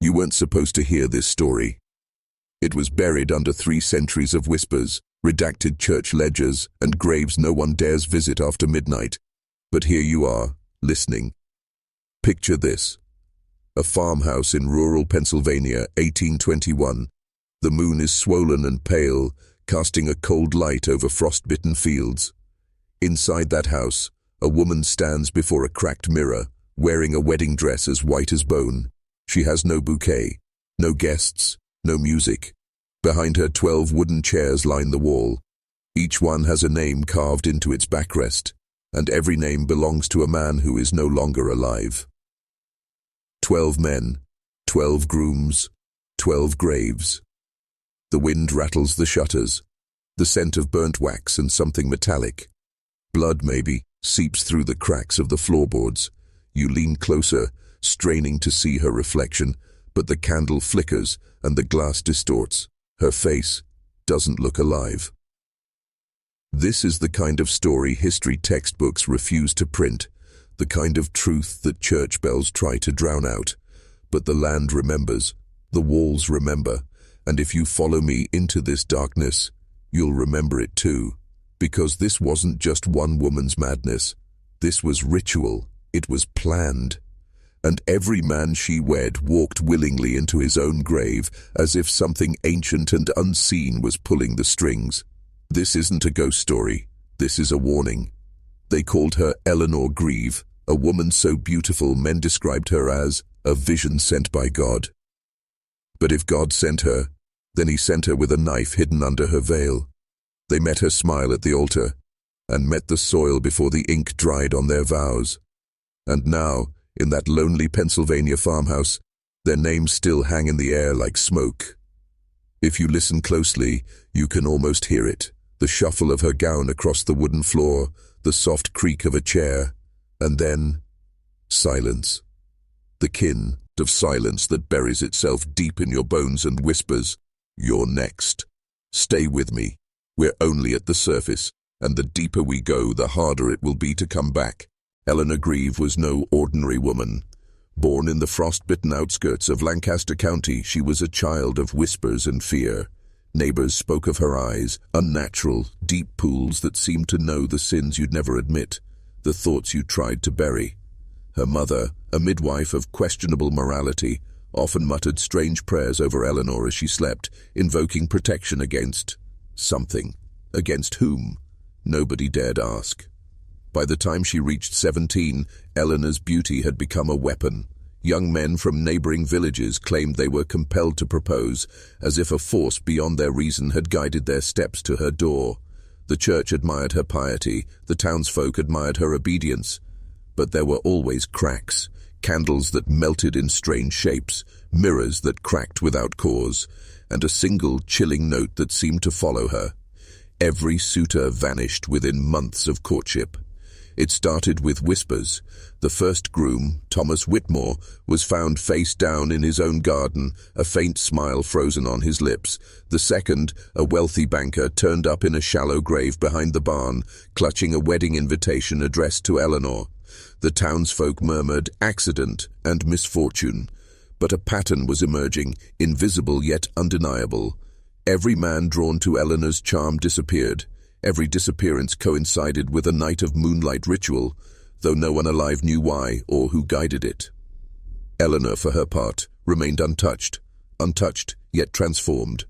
You weren't supposed to hear this story. It was buried under 3 centuries of whispers, redacted church ledgers, and graves no one dares visit after midnight. But here you are, listening. Picture this. A farmhouse in rural Pennsylvania, 1821. The moon is swollen and pale, casting a cold light over frost-bitten fields. Inside that house, a woman stands before a cracked mirror, wearing a wedding dress as white as bone. She has no bouquet, no guests, no music. Behind her, 12 wooden chairs line the wall. Each one has a name carved into its backrest, and every name belongs to a man who is no longer alive. 12 men, 12 grooms, 12 graves. The wind rattles the shutters, the scent of burnt wax and something metallic. Blood, maybe, seeps through the cracks of the floorboards. You lean closer, straining to see her reflection, but the candle flickers and the glass distorts. Her face doesn't look alive. This is the kind of story history textbooks refuse to print, the kind of truth that church bells try to drown out. But the land remembers, the walls remember, and if you follow me into this darkness, you'll remember it too. Because this wasn't just one woman's madness. This was ritual. It was planned. And every man she wed walked willingly into his own grave, as if something ancient and unseen was pulling the strings. This isn't a ghost story. This is a warning. They called her Eleanor Grieve, a woman so beautiful men described her as a vision sent by God. But if God sent her, then he sent her with a knife hidden under her veil. They met her smile at the altar, and met the soil before the ink dried on their vows. And now, in that lonely Pennsylvania farmhouse, their names still hang in the air like smoke. If you listen closely, you can almost hear it. The shuffle of her gown across the wooden floor, the soft creak of a chair, and then silence. The kin of silence that buries itself deep in your bones and whispers, "You're next. Stay with me. We're only at the surface, and the deeper we go, the harder it will be to come back." Eleanor Grieve was no ordinary woman. Born in the frost-bitten outskirts of Lancaster County, she was a child of whispers and fear. Neighbors spoke of her eyes, unnatural, deep pools that seemed to know the sins you'd never admit, the thoughts you tried to bury. Her mother, a midwife of questionable morality, often muttered strange prayers over Eleanor as she slept, invoking protection against something. Against whom? Nobody dared ask. By the time she reached 17, Eleanor's beauty had become a weapon. Young men from neighboring villages claimed they were compelled to propose, as if a force beyond their reason had guided their steps to her door. The church admired her piety, the townsfolk admired her obedience. But there were always cracks, candles that melted in strange shapes, mirrors that cracked without cause, and a single chilling note that seemed to follow her. Every suitor vanished within months of courtship. It started with whispers. The first groom, Thomas Whitmore, was found face down in his own garden, a faint smile frozen on his lips. The second, a wealthy banker, turned up in a shallow grave behind the barn, clutching a wedding invitation addressed to Eleanor. The townsfolk murmured accident and misfortune. But a pattern was emerging, invisible yet undeniable. Every man drawn to Eleanor's charm disappeared. Every disappearance coincided with a night of moonlight ritual, though no one alive knew why or who guided it. Eleanor, for her part, remained untouched yet transformed.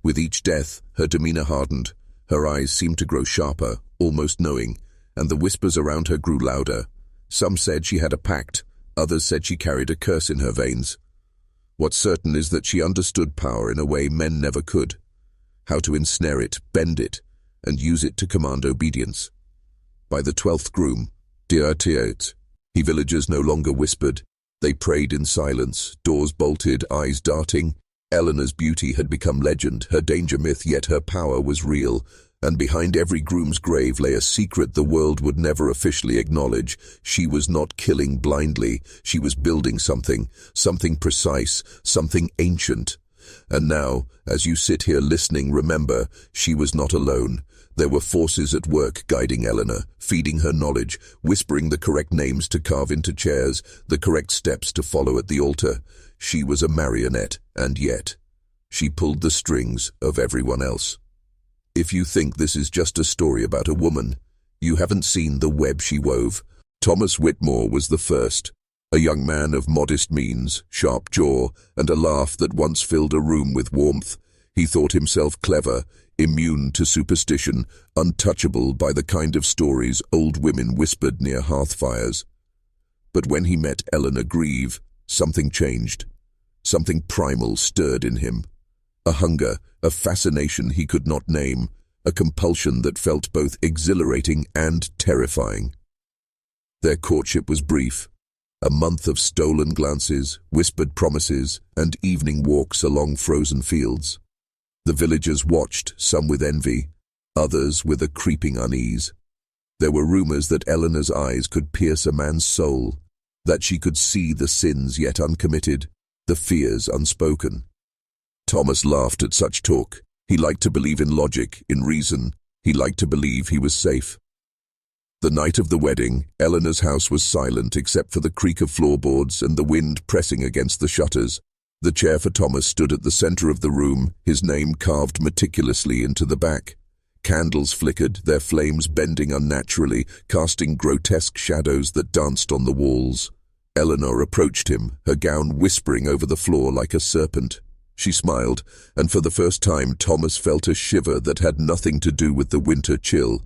With each death, her demeanor hardened, her eyes seemed to grow sharper, almost knowing, and the whispers around her grew louder. Some said she had a pact, others said she carried a curse in her veins. What's certain is that she understood power in a way men never could. How to ensnare it, bend it, and use it to command obedience. By the 12th groom, villagers no longer whispered. They prayed in silence, doors bolted, eyes darting. Eleanor's beauty had become legend, her danger myth, yet her power was real. And behind every groom's grave lay a secret the world would never officially acknowledge. She was not killing blindly. She was building something precise, something ancient. And now, as you sit here listening, remember, she was not alone. There were forces at work guiding Eleanor, feeding her knowledge, whispering the correct names to carve into chairs, the correct steps to follow at the altar. She was a marionette, and yet, she pulled the strings of everyone else. If you think this is just a story about a woman, you haven't seen the web she wove. Thomas Whitmore was the first, a young man of modest means, sharp jaw, and a laugh that once filled a room with warmth. He thought himself clever, immune to superstition, untouchable by the kind of stories old women whispered near hearth fires. But when he met Eleanor Grieve, something changed. Something primal stirred in him. A hunger, a fascination he could not name, a compulsion that felt both exhilarating and terrifying. Their courtship was brief. A month of stolen glances, whispered promises, and evening walks along frozen fields. The villagers watched, some with envy, others with a creeping unease. There were rumors that Eleanor's eyes could pierce a man's soul, that she could see the sins yet uncommitted, the fears unspoken. Thomas laughed at such talk. He liked to believe in logic, in reason. He liked to believe he was safe. The night of the wedding, Eleanor's house was silent except for the creak of floorboards and the wind pressing against the shutters. The chair for Thomas stood at the center of the room, his name carved meticulously into the back. Candles flickered, their flames bending unnaturally, casting grotesque shadows that danced on the walls. Eleanor approached him, her gown whispering over the floor like a serpent. She smiled, and for the first time Thomas felt a shiver that had nothing to do with the winter chill.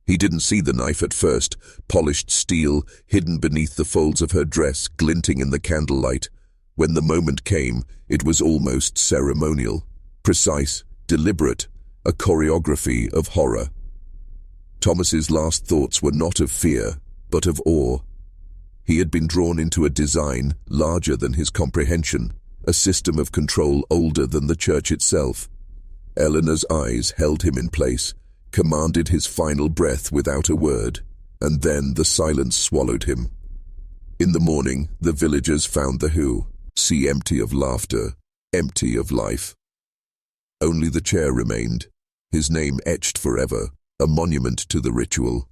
He didn't see the knife at first, polished steel, hidden beneath the folds of her dress, glinting in the candlelight. When the moment came, it was almost ceremonial, precise, deliberate, a choreography of horror. Thomas's last thoughts were not of fear, but of awe. He had been drawn into a design larger than his comprehension, a system of control older than the church itself. Eleanor's eyes held him in place, commanded his final breath without a word, and then the silence swallowed him. In the morning, the villagers found the sea empty of laughter, empty of life. Only the chair remained, his name etched forever, a monument to the ritual.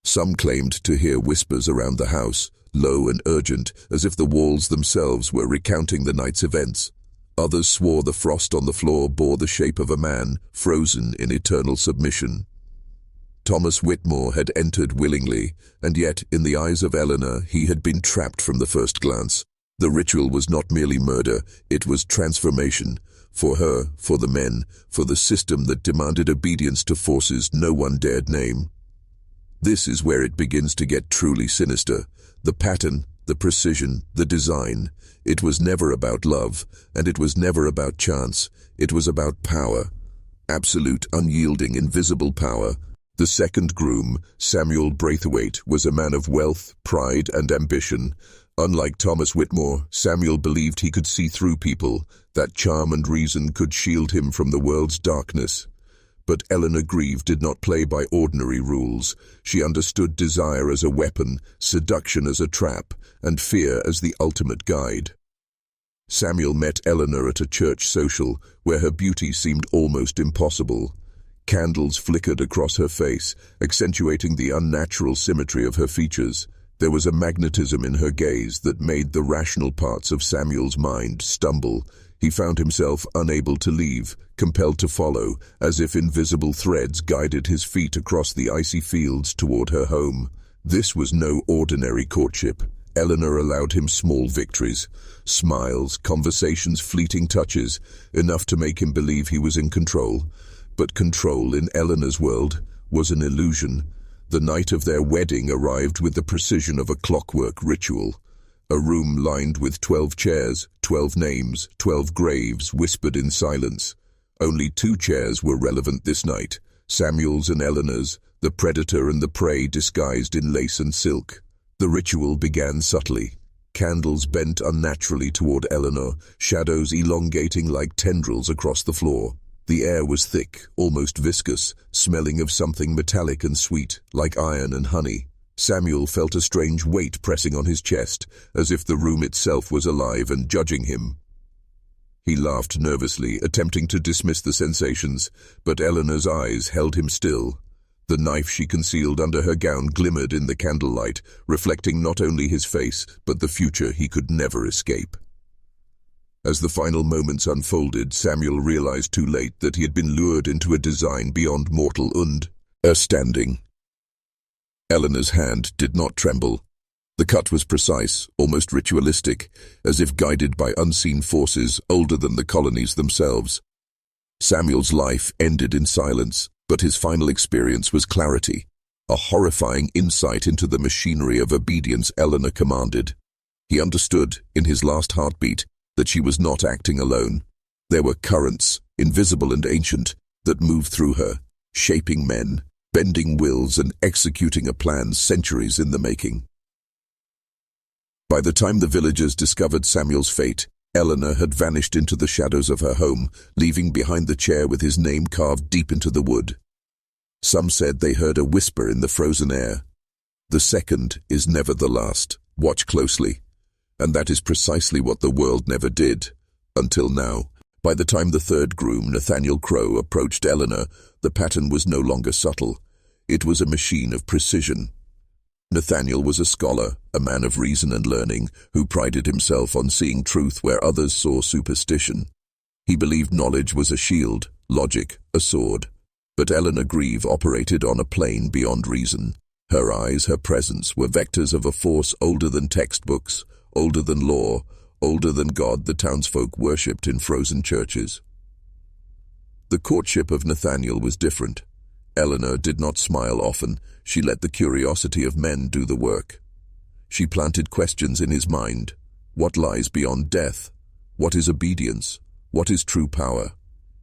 Some claimed to hear whispers around the house, low and urgent, as if the walls themselves were recounting the night's events. Others swore the frost on the floor bore the shape of a man, frozen in eternal submission. Thomas Whitmore had entered willingly, and yet, in the eyes of Eleanor, he had been trapped from the first glance. The ritual was not merely murder, it was transformation. For her, for the men, for the system that demanded obedience to forces no one dared name. This is where it begins to get truly sinister. The pattern, the precision, the design. It was never about love, and it was never about chance. It was about power. Absolute, unyielding, invisible power. The second groom, Samuel Braithwaite, was a man of wealth, pride, and ambition. Unlike Thomas Whitmore, Samuel believed he could see through people, that charm and reason could shield him from the world's darkness. But Eleanor Grieve did not play by ordinary rules. She understood desire as a weapon, seduction as a trap, and fear as the ultimate guide. Samuel met Eleanor at a church social, where her beauty seemed almost impossible. Candles flickered across her face, accentuating the unnatural symmetry of her features. There was a magnetism in her gaze that made the rational parts of Samuel's mind stumble. He found himself unable to leave, compelled to follow, as if invisible threads guided his feet across the icy fields toward her home. This was no ordinary courtship. Eleanor allowed him small victories, smiles, conversations, fleeting touches, enough to make him believe he was in control. But control in Eleanor's world was an illusion. The night of their wedding arrived with the precision of a clockwork ritual. A room lined with 12 chairs, 12 names, 12 graves whispered in silence. Only 2 chairs were relevant this night, Samuel's and Eleanor's, the predator and the prey disguised in lace and silk. The ritual began subtly. Candles bent unnaturally toward Eleanor, shadows elongating like tendrils across the floor. The air was thick, almost viscous, smelling of something metallic and sweet, like iron and honey. Samuel felt a strange weight pressing on his chest, as if the room itself was alive and judging him. He laughed nervously, attempting to dismiss the sensations, but Eleanor's eyes held him still. The knife she concealed under her gown glimmered in the candlelight, reflecting not only his face, but the future he could never escape. As the final moments unfolded, Samuel realized too late that he had been lured into a design beyond mortal understanding. Eleanor's hand did not tremble. The cut was precise, almost ritualistic, as if guided by unseen forces older than the colonies themselves. Samuel's life ended in silence, but his final experience was clarity, a horrifying insight into the machinery of obedience Eleanor commanded. He understood, in his last heartbeat, that she was not acting alone. There were currents, invisible and ancient, that moved through her, shaping men, bending wills and executing a plan centuries in the making. By the time the villagers discovered Samuel's fate, Eleanor had vanished into the shadows of her home, leaving behind the chair with his name carved deep into the wood. Some said they heard a whisper in the frozen air. The second is never the last. Watch closely. And that is precisely what the world never did, until now. By the time the third groom, Nathaniel Crow, approached Eleanor, the pattern was no longer subtle. It was a machine of precision. Nathaniel was a scholar, a man of reason and learning, who prided himself on seeing truth where others saw superstition. He believed knowledge was a shield, logic a sword. But Eleanor Grieve operated on a plane beyond reason. Her eyes, her presence, were vectors of a force older than textbooks, older than law, older than God the townsfolk worshipped in frozen churches. The courtship of Nathaniel was different. Eleanor did not smile often. She let the curiosity of men do the work. She planted questions in his mind. What lies beyond death? What is obedience? What is true power?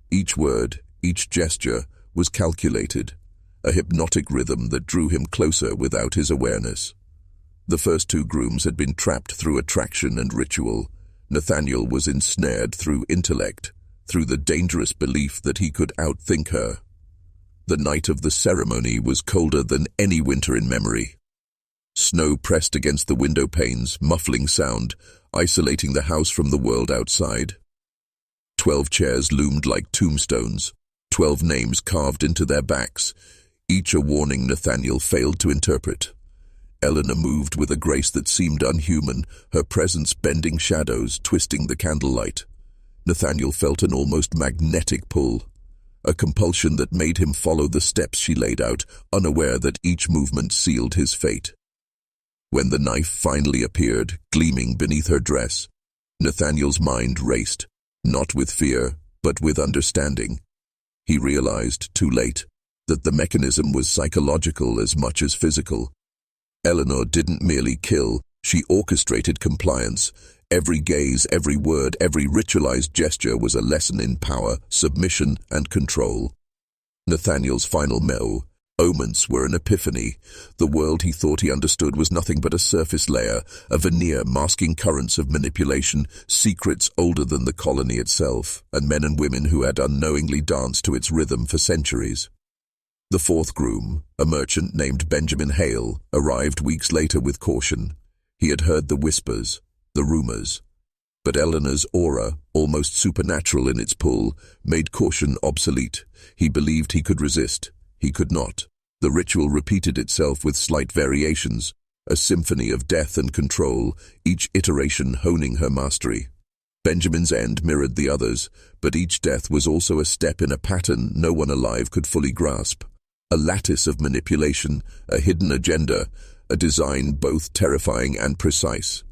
Each word, each gesture was calculated, a hypnotic rhythm that drew him closer without his awareness. The first two grooms had been trapped through attraction and ritual. Nathaniel was ensnared through intellect, through the dangerous belief that he could outthink her. The night of the ceremony was colder than any winter in memory. Snow pressed against the window panes, muffling sound, isolating the house from the world outside. 12 chairs loomed like tombstones, 12 names carved into their backs, each a warning Nathaniel failed to interpret. Eleanor moved with a grace that seemed unhuman, her presence bending shadows, twisting the candlelight. Nathaniel felt an almost magnetic pull, a compulsion that made him follow the steps she laid out, unaware that each movement sealed his fate. When the knife finally appeared, gleaming beneath her dress, Nathaniel's mind raced, not with fear, but with understanding. He realized, too late, that the mechanism was psychological as much as physical. Eleanor didn't merely kill, she orchestrated compliance. Every gaze, every word, every ritualized gesture was a lesson in power, submission, and control. Nathaniel's final moments were an epiphany. The world he thought he understood was nothing but a surface layer, a veneer masking currents of manipulation, secrets older than the colony itself, and men and women who had unknowingly danced to its rhythm for centuries. The fourth groom, a merchant named Benjamin Hale, arrived weeks later with caution. He had heard the whispers, the rumors. But Eleanor's aura, almost supernatural in its pull, made caution obsolete. He believed he could resist. He could not. The ritual repeated itself with slight variations, a symphony of death and control, each iteration honing her mastery. Benjamin's end mirrored the others, but each death was also a step in a pattern no one alive could fully grasp. A lattice of manipulation, a hidden agenda, a design both terrifying and precise.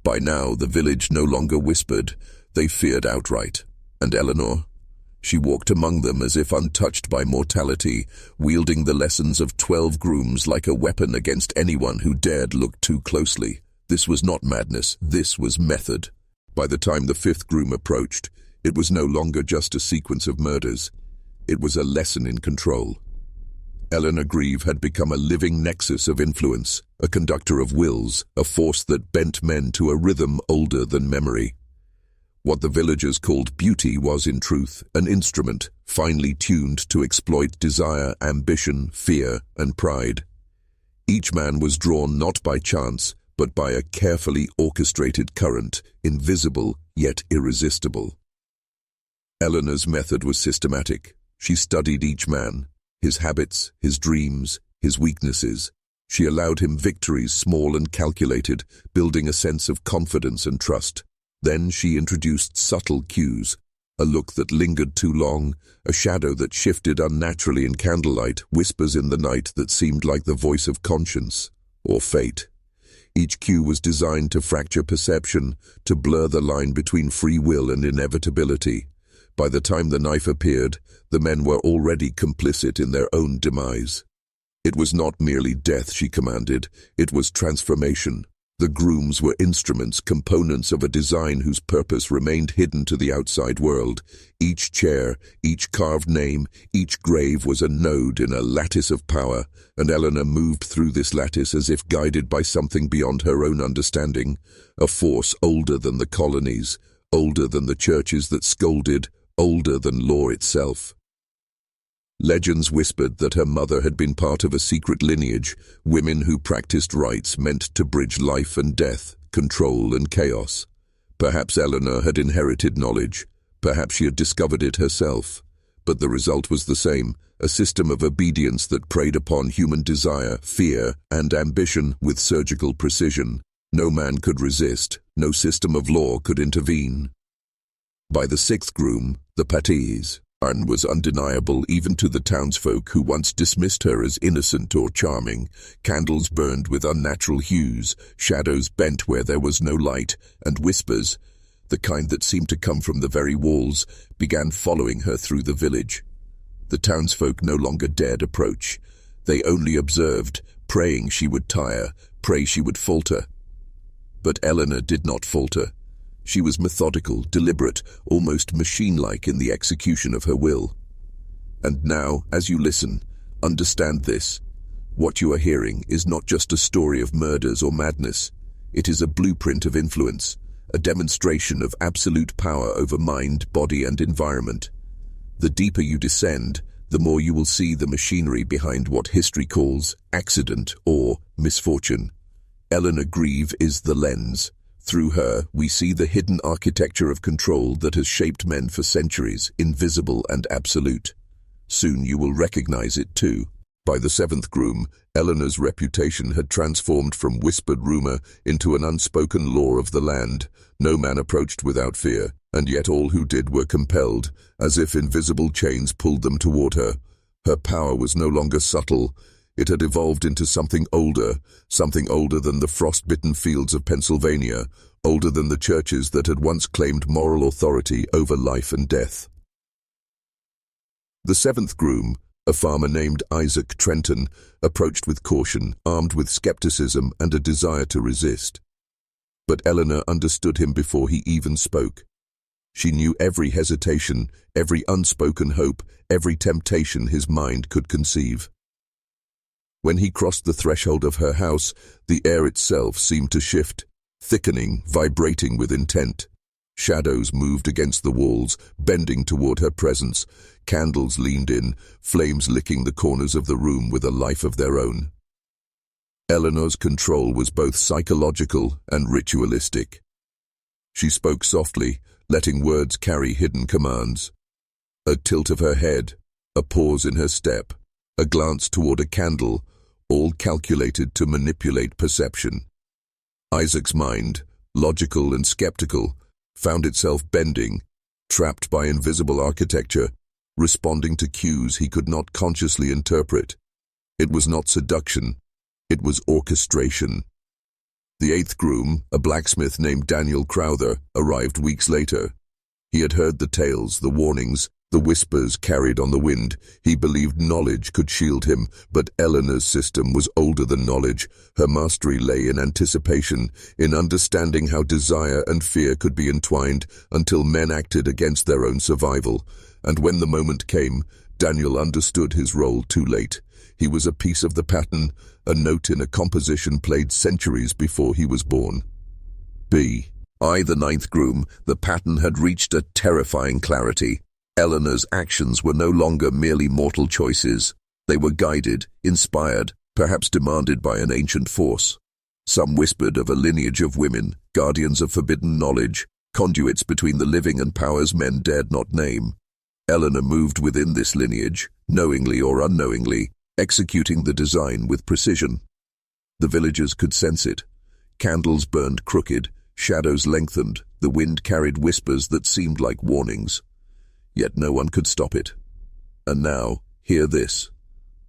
By now, the village no longer whispered, they feared outright. And Eleanor? She walked among them as if untouched by mortality, wielding the lessons of 12 grooms like a weapon against anyone who dared look too closely. This was not madness, this was method. By the time the 5th groom approached, it was no longer just a sequence of murders. It was a lesson in control. Eleanor Grieve had become a living nexus of influence, a conductor of wills, a force that bent men to a rhythm older than memory. What the villagers called beauty was, in truth, an instrument, finely tuned to exploit desire, ambition, fear, and pride. Each man was drawn not by chance, but by a carefully orchestrated current, invisible yet irresistible. Eleanor's method was systematic. She studied each man, his habits, his dreams, his weaknesses. She allowed him victories small and calculated, building a sense of confidence and trust. Then she introduced subtle cues, a look that lingered too long, a shadow that shifted unnaturally in candlelight, whispers in the night that seemed like the voice of conscience or fate. Each cue was designed to fracture perception, to blur the line between free will and inevitability. By the time the knife appeared, the men were already complicit in their own demise. It was not merely death she commanded, it was transformation. The grooms were instruments, components of a design whose purpose remained hidden to the outside world. Each chair, each carved name, each grave was a node in a lattice of power, and Eleanor moved through this lattice as if guided by something beyond her own understanding, a force older than the colonies, older than the churches that scolded, older than law itself. Legends whispered that her mother had been part of a secret lineage, women who practiced rites meant to bridge life and death, control and chaos. Perhaps Eleanor had inherited knowledge, perhaps she had discovered it herself, but the result was the same, a system of obedience that preyed upon human desire, fear, and ambition with surgical precision. No man could resist, no system of law could intervene. By the sixth groom, the Patties, Anne was undeniable even to the townsfolk who once dismissed her as innocent or charming. Candles burned with unnatural hues, shadows bent where there was no light, and whispers, the kind that seemed to come from the very walls, began following her through the village. The townsfolk no longer dared approach. They only observed, praying she would tire, pray she would falter. But Eleanor did not falter. She was methodical, deliberate, almost machine-like in the execution of her will. And now, as you listen, understand this. What you are hearing is not just a story of murders or madness. It is a blueprint of influence, a demonstration of absolute power over mind, body, and environment. The deeper you descend, the more you will see the machinery behind what history calls accident or misfortune. Eleanor Grieve is the lens. Through her, we see the hidden architecture of control that has shaped men for centuries, invisible and absolute. Soon you will recognize it too. By the seventh groom, Eleanor's reputation had transformed from whispered rumor into an unspoken law of the land. No man approached without fear, and yet all who did were compelled, as if invisible chains pulled them toward her. Her power was no longer subtle. It had evolved into something older than the frost-bitten fields of Pennsylvania, older than the churches that had once claimed moral authority over life and death. The seventh groom, a farmer named Isaac Trenton, approached with caution, armed with skepticism and a desire to resist. But Eleanor understood him before he even spoke. She knew every hesitation, every unspoken hope, every temptation his mind could conceive. When he crossed the threshold of her house, the air itself seemed to shift, thickening, vibrating with intent. Shadows moved against the walls, bending toward her presence. Candles leaned in, flames licking the corners of the room with a life of their own. Eleanor's control was both psychological and ritualistic. She spoke softly, letting words carry hidden commands. A tilt of her head, a pause in her step, a glance toward a candle, all calculated to manipulate perception. Isaac's mind, logical and skeptical, found itself bending, trapped by invisible architecture, responding to cues he could not consciously interpret. It was not seduction, it was orchestration. The eighth groom, a blacksmith named Daniel Crowther, arrived weeks later. He had heard the tales, the warnings, the whispers carried on the wind. He believed knowledge could shield him, but Eleanor's system was older than knowledge. Her mastery lay in anticipation, in understanding how desire and fear could be entwined until men acted against their own survival. And when the moment came, Daniel understood his role too late. He was a piece of the pattern, a note in a composition played centuries before he was born. I, the ninth groom, the pattern had reached a terrifying clarity. Eleanor's actions were no longer merely mortal choices. They were guided, inspired, perhaps demanded by an ancient force. Some whispered of a lineage of women, guardians of forbidden knowledge. conduits between the living and powers men dared not name. Eleanor moved within this lineage, knowingly or unknowingly, executing the design with precision. The villagers could sense it. Candles burned crooked, shadows lengthened, the wind carried whispers that seemed like warnings. Yet no one could stop it. And now, hear this.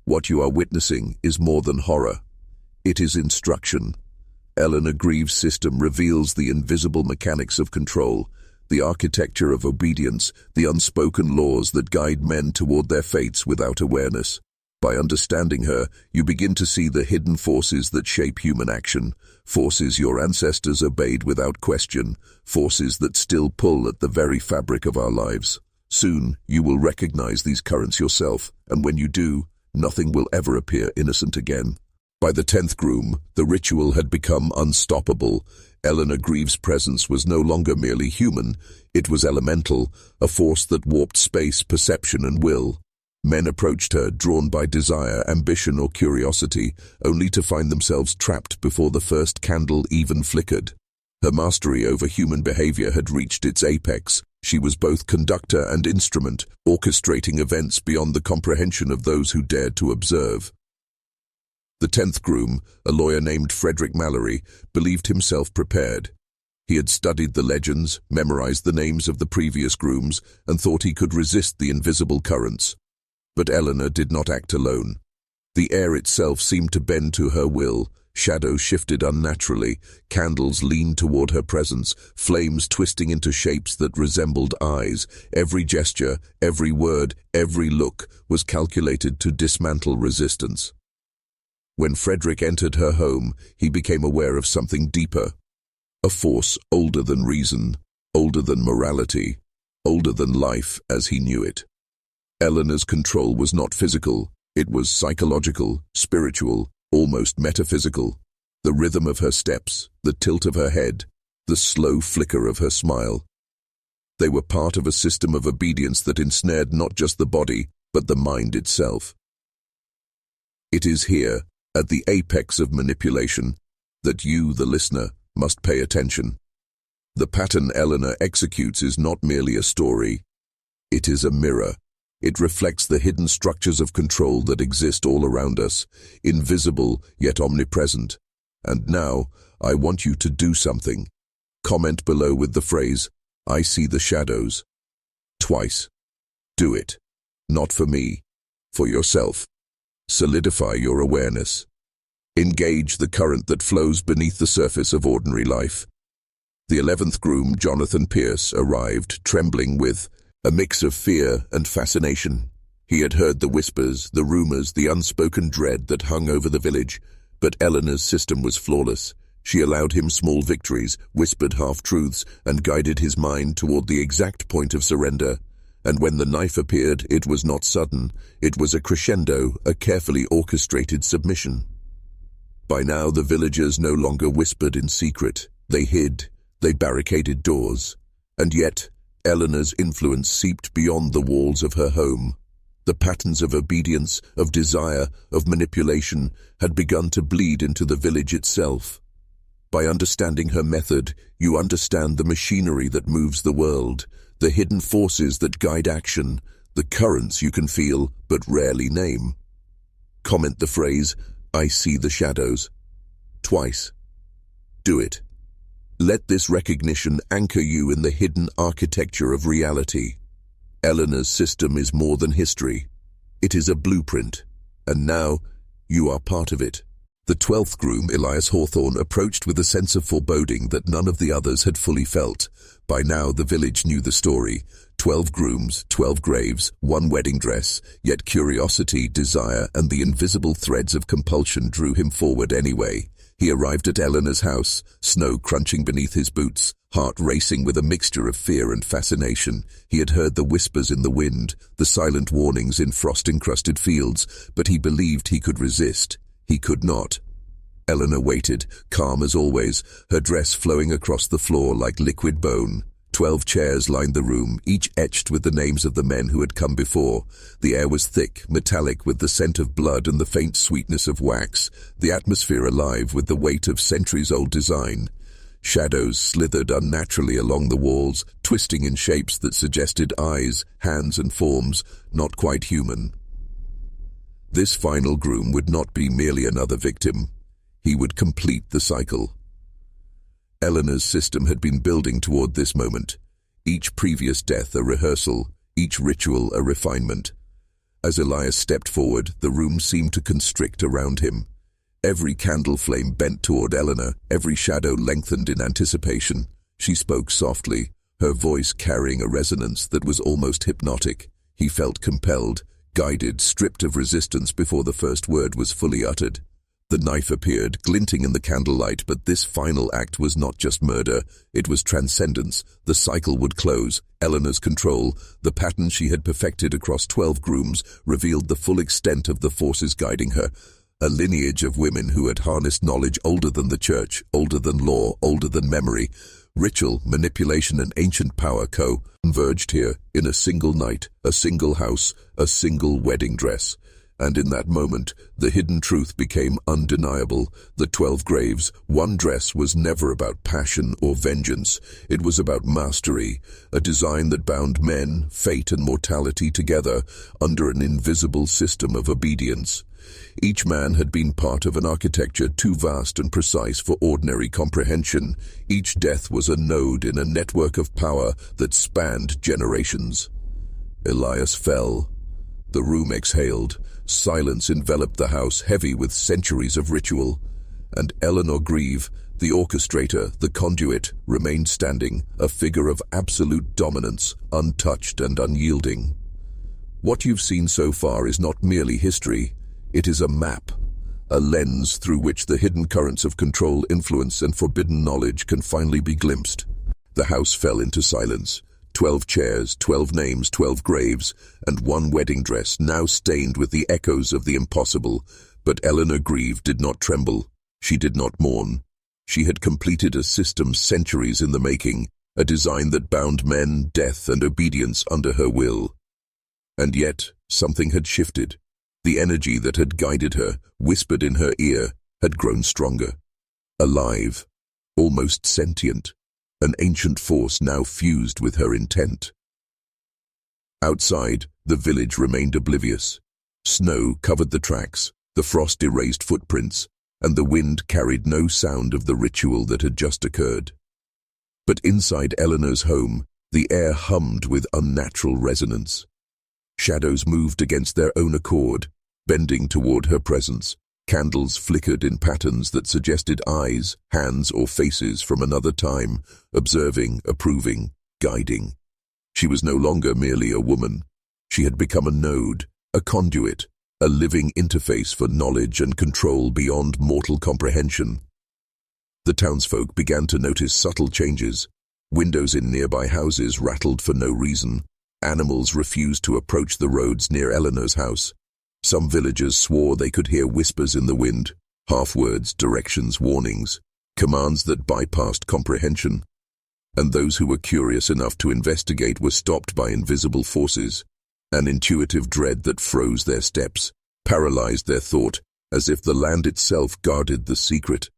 What you are witnessing is more than horror. It is instruction. Eleanor Greaves' system reveals the invisible mechanics of control, the architecture of obedience, the unspoken laws that guide men toward their fates without awareness. By understanding her, you begin to see the hidden forces that shape human action, forces your ancestors obeyed without question, forces that still pull at the very fabric of our lives. Soon, you will recognize these currents yourself, and when you do, nothing will ever appear innocent again. By the 10th groom, the ritual had become unstoppable. Eleanor Greaves' presence was no longer merely human, it was elemental, a force that warped space, perception, and will. Men approached her, drawn by desire, ambition, or curiosity, only to find themselves trapped before the first candle even flickered. Her mastery over human behavior had reached its apex. She was both conductor and instrument, orchestrating events beyond the comprehension of those who dared to observe. The 10th groom, a lawyer named Frederick Mallory, believed himself prepared. He had studied the legends, memorized the names of the previous grooms, and thought he could resist the invisible currents. But Eleanor did not act alone. The air itself seemed to bend to her will. Shadows shifted unnaturally, candles leaned toward her presence, flames twisting into shapes that resembled eyes. Every gesture, every word, every look was calculated to dismantle resistance. When Frederick entered her home, he became aware of something deeper. A force older than reason, older than morality, older than life as he knew it. Eleanor's control was not physical, it was psychological, spiritual, almost metaphysical. The rhythm of her steps, the tilt of her head, the slow flicker of her smile. They were part of a system of obedience that ensnared not just the body, but the mind itself. It is here, at the apex of manipulation, that you, the listener, must pay attention. The pattern Eleanor executes is not merely a story. It is a mirror. It reflects the hidden structures of control that exist all around us, invisible yet omnipresent. And now, I want you to do something. Comment below with the phrase, "I see the shadows." Twice. Do it. Not for me. For yourself. Solidify your awareness. Engage the current that flows beneath the surface of ordinary life. The 11th groom, Jonathan Pierce, arrived, trembling with a mix of fear and fascination. He had heard the whispers, the rumors, the unspoken dread that hung over the village, but Eleanor's system was flawless. She allowed him small victories, whispered half-truths, and guided his mind toward the exact point of surrender. And when the knife appeared, it was not sudden. It was a crescendo, a carefully orchestrated submission. By now, the villagers no longer whispered in secret. They hid, they barricaded doors. And yet, Eleanor's influence seeped beyond the walls of her home. The patterns of obedience, of desire, of manipulation had begun to bleed into the village itself. By understanding her method, you understand the machinery that moves the world, the hidden forces that guide action, the currents you can feel but rarely name. Comment the phrase, "I see the shadows." Twice. Do it. Let this recognition anchor you in the hidden architecture of reality. Eleanor's system is more than history. It is a blueprint, and now you are part of it. The 12th groom, Elias Hawthorne, approached with a sense of foreboding that none of the others had fully felt. By now the village knew the story. 12 grooms, 12 graves, 1 wedding dress, yet curiosity, desire, and the invisible threads of compulsion drew him forward anyway. He arrived at Eleanor's house, snow crunching beneath his boots, heart racing with a mixture of fear and fascination. He had heard the whispers in the wind, the silent warnings in frost-encrusted fields, but he believed he could resist. He could not. Eleanor waited, calm as always, her dress flowing across the floor like liquid bone. 12 chairs lined the room, each etched with the names of the men who had come before. The air was thick, metallic with the scent of blood and the faint sweetness of wax, the atmosphere alive with the weight of centuries-old design. Shadows slithered unnaturally along the walls, twisting in shapes that suggested eyes, hands and forms not quite human. This final groom would not be merely another victim. He would complete the cycle. Eleanor's system had been building toward this moment, each previous death a rehearsal, each ritual a refinement. As Elias stepped forward, the room seemed to constrict around him. Every candle flame bent toward Eleanor, every shadow lengthened in anticipation. She spoke softly, her voice carrying a resonance that was almost hypnotic. He felt compelled, guided, stripped of resistance before the first word was fully uttered. The knife appeared, glinting in the candlelight, but this final act was not just murder, it was transcendence. The cycle would close. Eleanor's control, the pattern she had perfected across 12 grooms, revealed the full extent of the forces guiding her. A lineage of women who had harnessed knowledge older than the church, older than law, older than memory. Ritual, manipulation and ancient power converged here in a single night, a single house, a single wedding dress. And in that moment, the hidden truth became undeniable. The 12 graves, one dress was never about passion or vengeance. It was about mastery, a design that bound men, fate and mortality together under an invisible system of obedience. Each man had been part of an architecture too vast and precise for ordinary comprehension. Each death was a node in a network of power that spanned generations. Elias fell. The room exhaled. Silence enveloped the house, heavy with centuries of ritual. And Eleanor Grieve, the orchestrator, the conduit, remained standing, a figure of absolute dominance, untouched and unyielding. What you've seen so far is not merely history. It is a map, a lens through which the hidden currents of control, influence, and forbidden knowledge can finally be glimpsed. The house fell into silence. 12 chairs, 12 names, 12 graves, and one wedding dress now stained with the echoes of the impossible. But Eleanor Grieve did not tremble. She did not mourn. She had completed a system centuries in the making, a design that bound men, death, and obedience under her will. And yet, something had shifted. The energy that had guided her, whispered in her ear, had grown stronger. Alive, almost sentient. An ancient force now fused with her intent. Outside, the village remained oblivious. Snow covered the tracks, the frost erased footprints, and the wind carried no sound of the ritual that had just occurred. But inside Eleanor's home, the air hummed with unnatural resonance. Shadows moved against their own accord, bending toward her presence. Candles flickered in patterns that suggested eyes, hands, or faces from another time, observing, approving, guiding. She was no longer merely a woman. She had become a node, a conduit, a living interface for knowledge and control beyond mortal comprehension. The townsfolk began to notice subtle changes. Windows in nearby houses rattled for no reason. Animals refused to approach the roads near Eleanor's house. Some villagers swore they could hear whispers in the wind, half-words, directions, warnings, commands that bypassed comprehension. And those who were curious enough to investigate were stopped by invisible forces, an intuitive dread that froze their steps, paralyzed their thought, as if the land itself guarded the secret.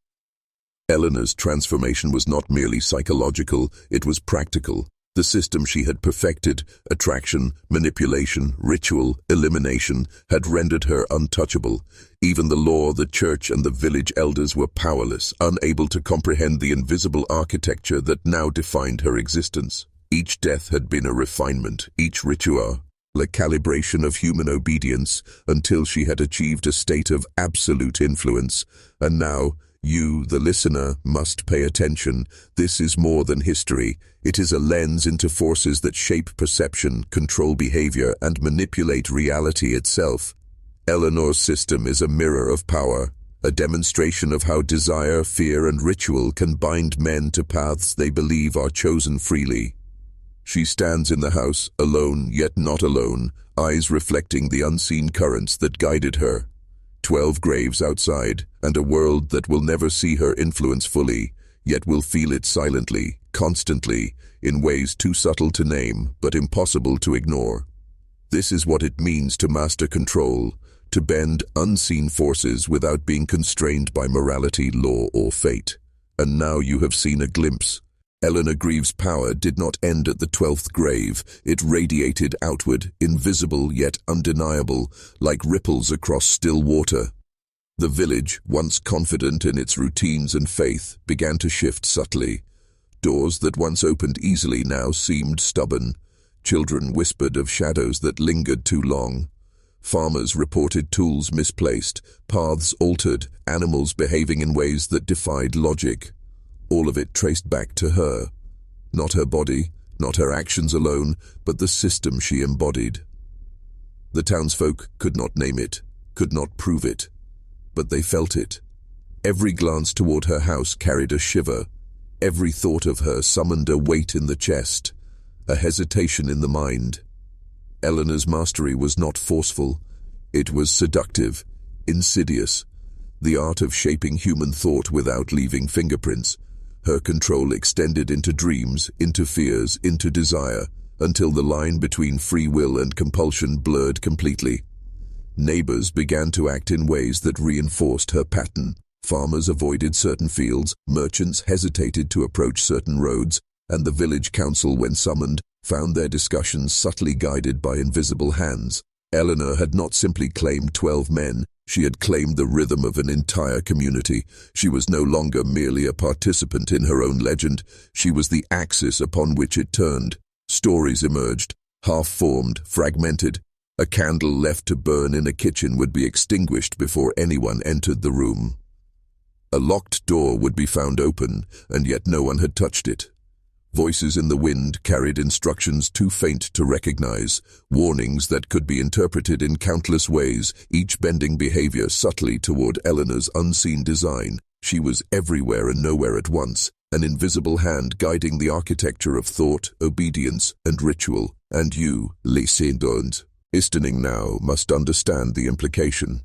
Eleanor's transformation was not merely psychological, it was practical. The system she had perfected, attraction, manipulation, ritual, elimination, had rendered her untouchable. Even the law, the church, and the village elders were powerless, unable to comprehend the invisible architecture that now defined her existence. Each death had been a refinement, each ritual, a calibration of human obedience, until she had achieved a state of absolute influence. And now, you, the listener, must pay attention. This is more than history. It is a lens into forces that shape perception, control behavior, and manipulate reality itself. Eleanor's system is a mirror of power, a demonstration of how desire, fear, and ritual can bind men to paths they believe are chosen freely. She stands in the house, alone yet not alone, eyes reflecting the unseen currents that guided her. 12 graves outside, and a world that will never see her influence fully, yet will feel it silently, constantly, in ways too subtle to name, but impossible to ignore. This is what it means to master control, to bend unseen forces without being constrained by morality, law, or fate. And now you have seen a glimpse. Eleanor Greaves' power did not end at the 12th grave. It radiated outward, invisible yet undeniable, like ripples across still water. The village, once confident in its routines and faith, began to shift subtly. Doors that once opened easily now seemed stubborn. Children whispered of shadows that lingered too long. Farmers reported tools misplaced, paths altered, animals behaving in ways that defied logic. All of it traced back to her. Not her body, not her actions alone, but the system she embodied. The townsfolk could not name it, could not prove it, but they felt it. Every glance toward her house carried a shiver. Every thought of her summoned a weight in the chest, a hesitation in the mind. Eleanor's mastery was not forceful. It was seductive, insidious, the art of shaping human thought without leaving fingerprints. Her control extended into dreams, into fears, into desire, until the line between free will and compulsion blurred completely. Neighbors began to act in ways that reinforced her pattern. Farmers avoided certain fields, merchants hesitated to approach certain roads, and the village council, when summoned, found their discussions subtly guided by invisible hands. Eleanor had not simply claimed 12 men, she had claimed the rhythm of an entire community. She was no longer merely a participant in her own legend, she was the axis upon which it turned. Stories emerged, half-formed, fragmented. A candle left to burn in a kitchen would be extinguished before anyone entered the room. A locked door would be found open, and yet no one had touched it. Voices in the wind carried instructions too faint to recognize, warnings that could be interpreted in countless ways, each bending behavior subtly toward Eleanor's unseen design. She was everywhere and nowhere at once, an invisible hand guiding the architecture of thought, obedience, and ritual. And you, listening now, must understand the implication.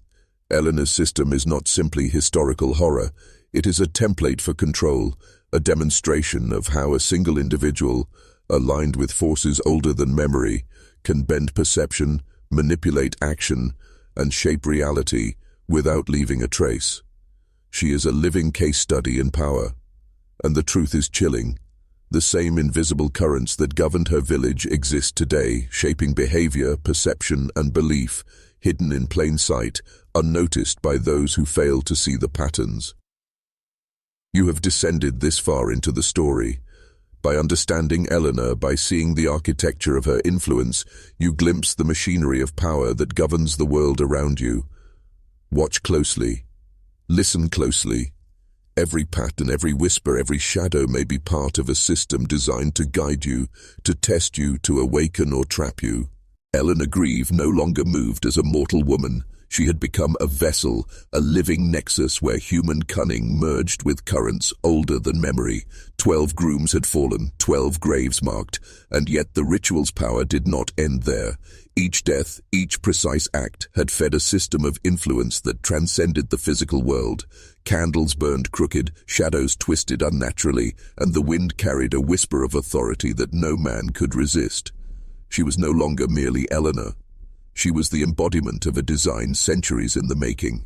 Eleanor's system is not simply historical horror, it is a template for control, a demonstration of how a single individual, aligned with forces older than memory, can bend perception, manipulate action, and shape reality without leaving a trace. She is a living case study in power. And the truth is chilling. The same invisible currents that governed her village exist today, shaping behavior, perception, and belief, hidden in plain sight, unnoticed by those who fail to see the patterns. You have descended this far into the story. By understanding Eleanor, by seeing the architecture of her influence, you glimpse the machinery of power that governs the world around you. Watch closely. Listen closely. Every pattern, every whisper, every shadow may be part of a system designed to guide you, to test you, to awaken or trap you. Eleanor Greaves no longer moved as a mortal woman. She had become a vessel, a living nexus where human cunning merged with currents older than memory. 12 grooms had fallen, 12 graves marked, and yet the ritual's power did not end there. Each death, each precise act had fed a system of influence that transcended the physical world. Candles burned crooked, shadows twisted unnaturally, and the wind carried a whisper of authority that no man could resist. She was no longer merely Eleanor. She was the embodiment of a design centuries in the making.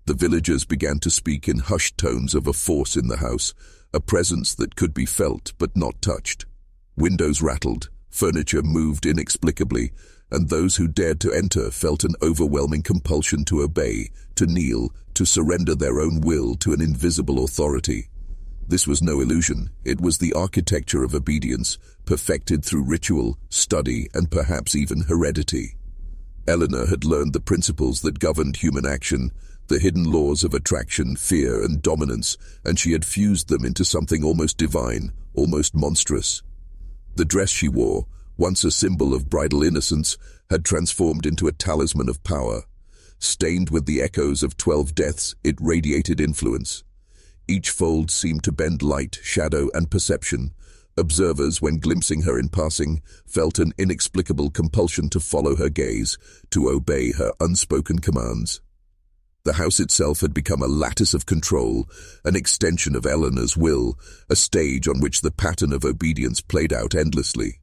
The villagers began to speak in hushed tones of a force in the house, a presence that could be felt but not touched. Windows rattled, furniture moved inexplicably, and those who dared to enter felt an overwhelming compulsion to obey, to kneel, to surrender their own will to an invisible authority. This was no illusion. It was the architecture of obedience, perfected through ritual, study, and perhaps even heredity. Eleanor had learned the principles that governed human action, the hidden laws of attraction, fear, and dominance, and she had fused them into something almost divine, almost monstrous. The dress she wore, once a symbol of bridal innocence, had transformed into a talisman of power. Stained with the echoes of 12 deaths, it radiated influence. Each fold seemed to bend light, shadow, and perception. Observers, when glimpsing her in passing, felt an inexplicable compulsion to follow her gaze, to obey her unspoken commands. The house itself had become a lattice of control, an extension of Eleanor's will, a stage on which the pattern of obedience played out endlessly.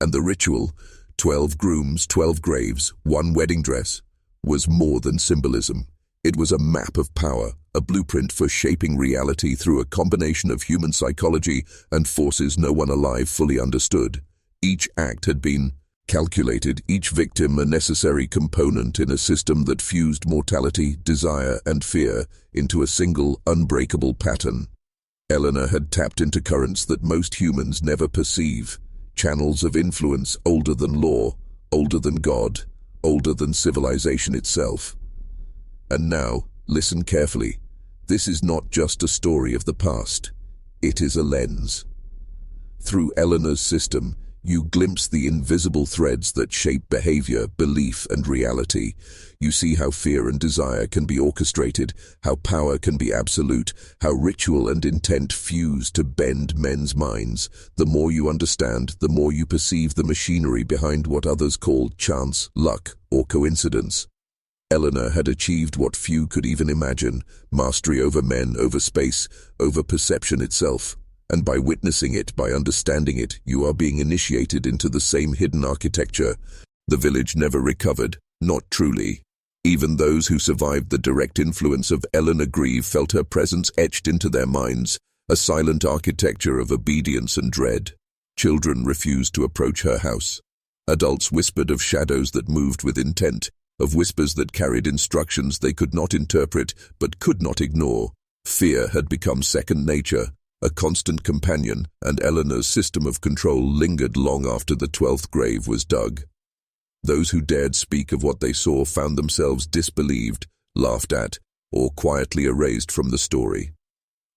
And the ritual, 12 grooms, 12 graves, 1 wedding dress, was more than symbolism. It was a map of power, a blueprint for shaping reality through a combination of human psychology and forces no one alive fully understood. Each act had been calculated, each victim a necessary component in a system that fused mortality, desire, and fear into a single, unbreakable pattern. Eleanor had tapped into currents that most humans never perceive, channels of influence older than law, older than God, older than civilization itself. And now, listen carefully. This is not just a story of the past. It is a lens. Through Eleanor's system, you glimpse the invisible threads that shape behavior, belief, and reality. You see how fear and desire can be orchestrated, how power can be absolute, how ritual and intent fuse to bend men's minds. The more you understand, the more you perceive the machinery behind what others call chance, luck, or coincidence. Eleanor had achieved what few could even imagine: mastery over men, over space, over perception itself. And by witnessing it, by understanding it, you are being initiated into the same hidden architecture. The village never recovered, not truly. Even those who survived the direct influence of Eleanor Grieve felt her presence etched into their minds, a silent architecture of obedience and dread. Children refused to approach her house. Adults whispered of shadows that moved with intent, of whispers that carried instructions they could not interpret but could not ignore. Fear had become second nature, a constant companion, and Eleanor's system of control lingered long after the 12th grave was dug. Those who dared speak of what they saw found themselves disbelieved, laughed at, or quietly erased from the story.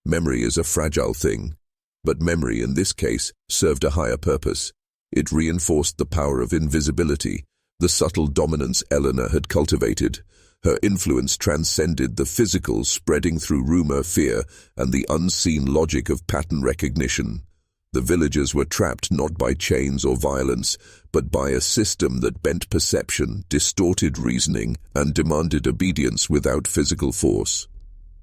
Memory is a fragile thing, but memory in this case served a higher purpose. It reinforced the power of invisibility, the subtle dominance Eleanor had cultivated. Her influence transcended the physical, spreading through rumor, fear, and the unseen logic of pattern recognition. The villagers were trapped not by chains or violence, but by a system that bent perception, distorted reasoning, and demanded obedience without physical force.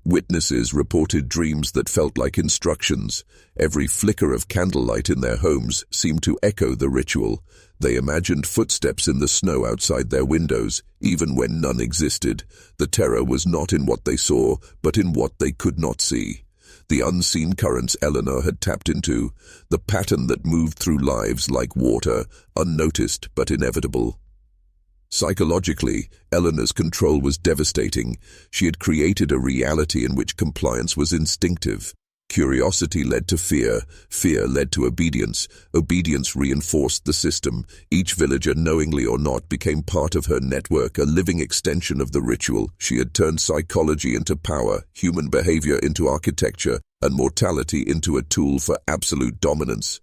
Witnesses reported dreams that felt like instructions. Every flicker of candlelight in their homes seemed to echo the ritual. They imagined footsteps in the snow outside their windows, even when none existed. The terror was not in what they saw, but in what they could not see. The unseen currents Eleanor had tapped into, the pattern that moved through lives like water, unnoticed but inevitable. Psychologically, Eleanor's control was devastating. She had created a reality in which compliance was instinctive. Curiosity led to fear, fear led to obedience, obedience reinforced the system. Each villager, knowingly or not, became part of her network, a living extension of the ritual. She had turned psychology into power, human behavior into architecture, and mortality into a tool for absolute dominance.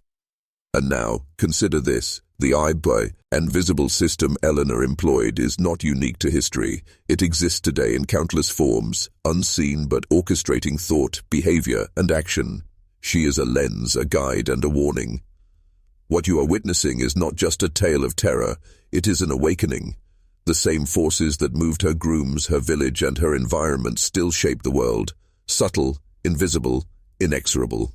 And now, consider this. The invisible system Eleanor employed is not unique to history. It exists today in countless forms, unseen but orchestrating thought, behavior, and action. She is a lens, a guide, and a warning. What you are witnessing is not just a tale of terror, it is an awakening. The same forces that moved her grooms, her village, and her environment still shape the world. Subtle, invisible, inexorable.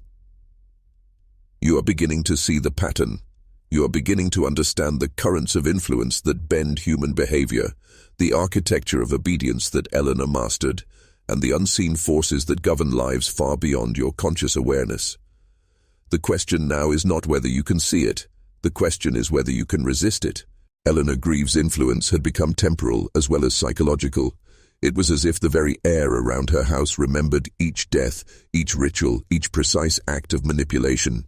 You are beginning to see the pattern. You are beginning to understand the currents of influence that bend human behavior, the architecture of obedience that Eleanor mastered, and the unseen forces that govern lives far beyond your conscious awareness. The question now is not whether you can see it. The question is whether you can resist it. Eleanor Grieve's influence had become temporal as well as psychological. It was as if the very air around her house remembered each death, each ritual, each precise act of manipulation.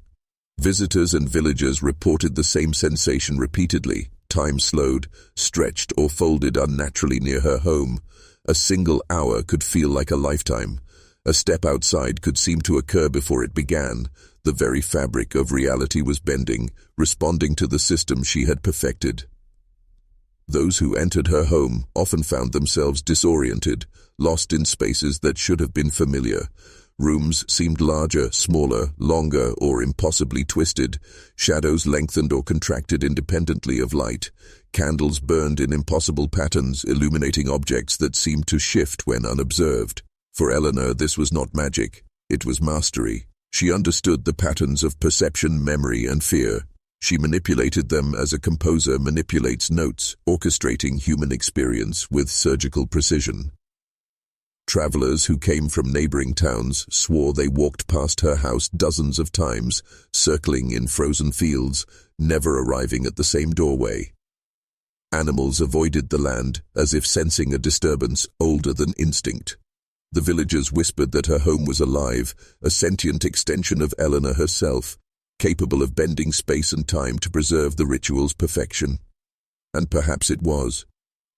Visitors and villagers reported the same sensation repeatedly. Time slowed, stretched, or folded unnaturally near her home. A single hour could feel like a lifetime. A step outside could seem to occur before it began. The very fabric of reality was bending, responding to the system she had perfected. Those who entered her home often found themselves disoriented, lost in spaces that should have been familiar. Rooms seemed larger, smaller, longer, or impossibly twisted. Shadows lengthened or contracted independently of light. Candles burned in impossible patterns, illuminating objects that seemed to shift when unobserved. For Eleanor, this was not magic. It was mastery. She understood the patterns of perception, memory, and fear. She manipulated them as a composer manipulates notes, orchestrating human experience with surgical precision. Travelers who came from neighboring towns swore they walked past her house dozens of times, circling in frozen fields, never arriving at the same doorway. Animals avoided the land, as if sensing a disturbance older than instinct. The villagers whispered that her home was alive, a sentient extension of Eleanor herself, capable of bending space and time to preserve the ritual's perfection. And perhaps it was.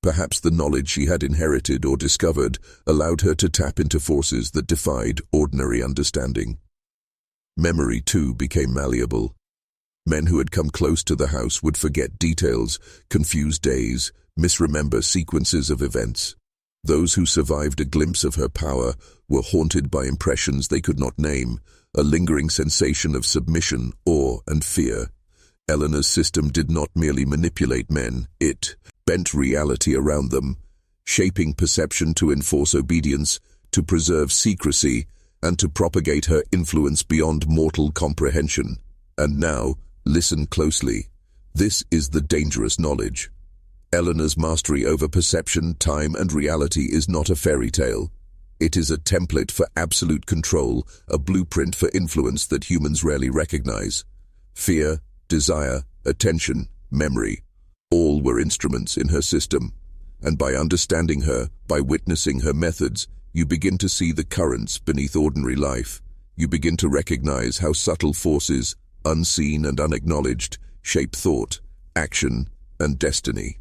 Perhaps the knowledge she had inherited or discovered allowed her to tap into forces that defied ordinary understanding. Memory, too, became malleable. Men who had come close to the house would forget details, confuse days, misremember sequences of events. Those who survived a glimpse of her power were haunted by impressions they could not name, a lingering sensation of submission, awe, and fear. Eleanor's system did not merely manipulate men, it bent reality around them, shaping perception to enforce obedience, to preserve secrecy, and to propagate her influence beyond mortal comprehension. And now, listen closely. This is the dangerous knowledge. Eleanor's mastery over perception, time, and reality is not a fairy tale. It is a template for absolute control, a blueprint for influence that humans rarely recognize. Fear, desire, attention, memory, all were instruments in her system. And by understanding her, by witnessing her methods, you begin to see the currents beneath ordinary life. You begin to recognize how subtle forces, unseen and unacknowledged, shape thought, action, and destiny.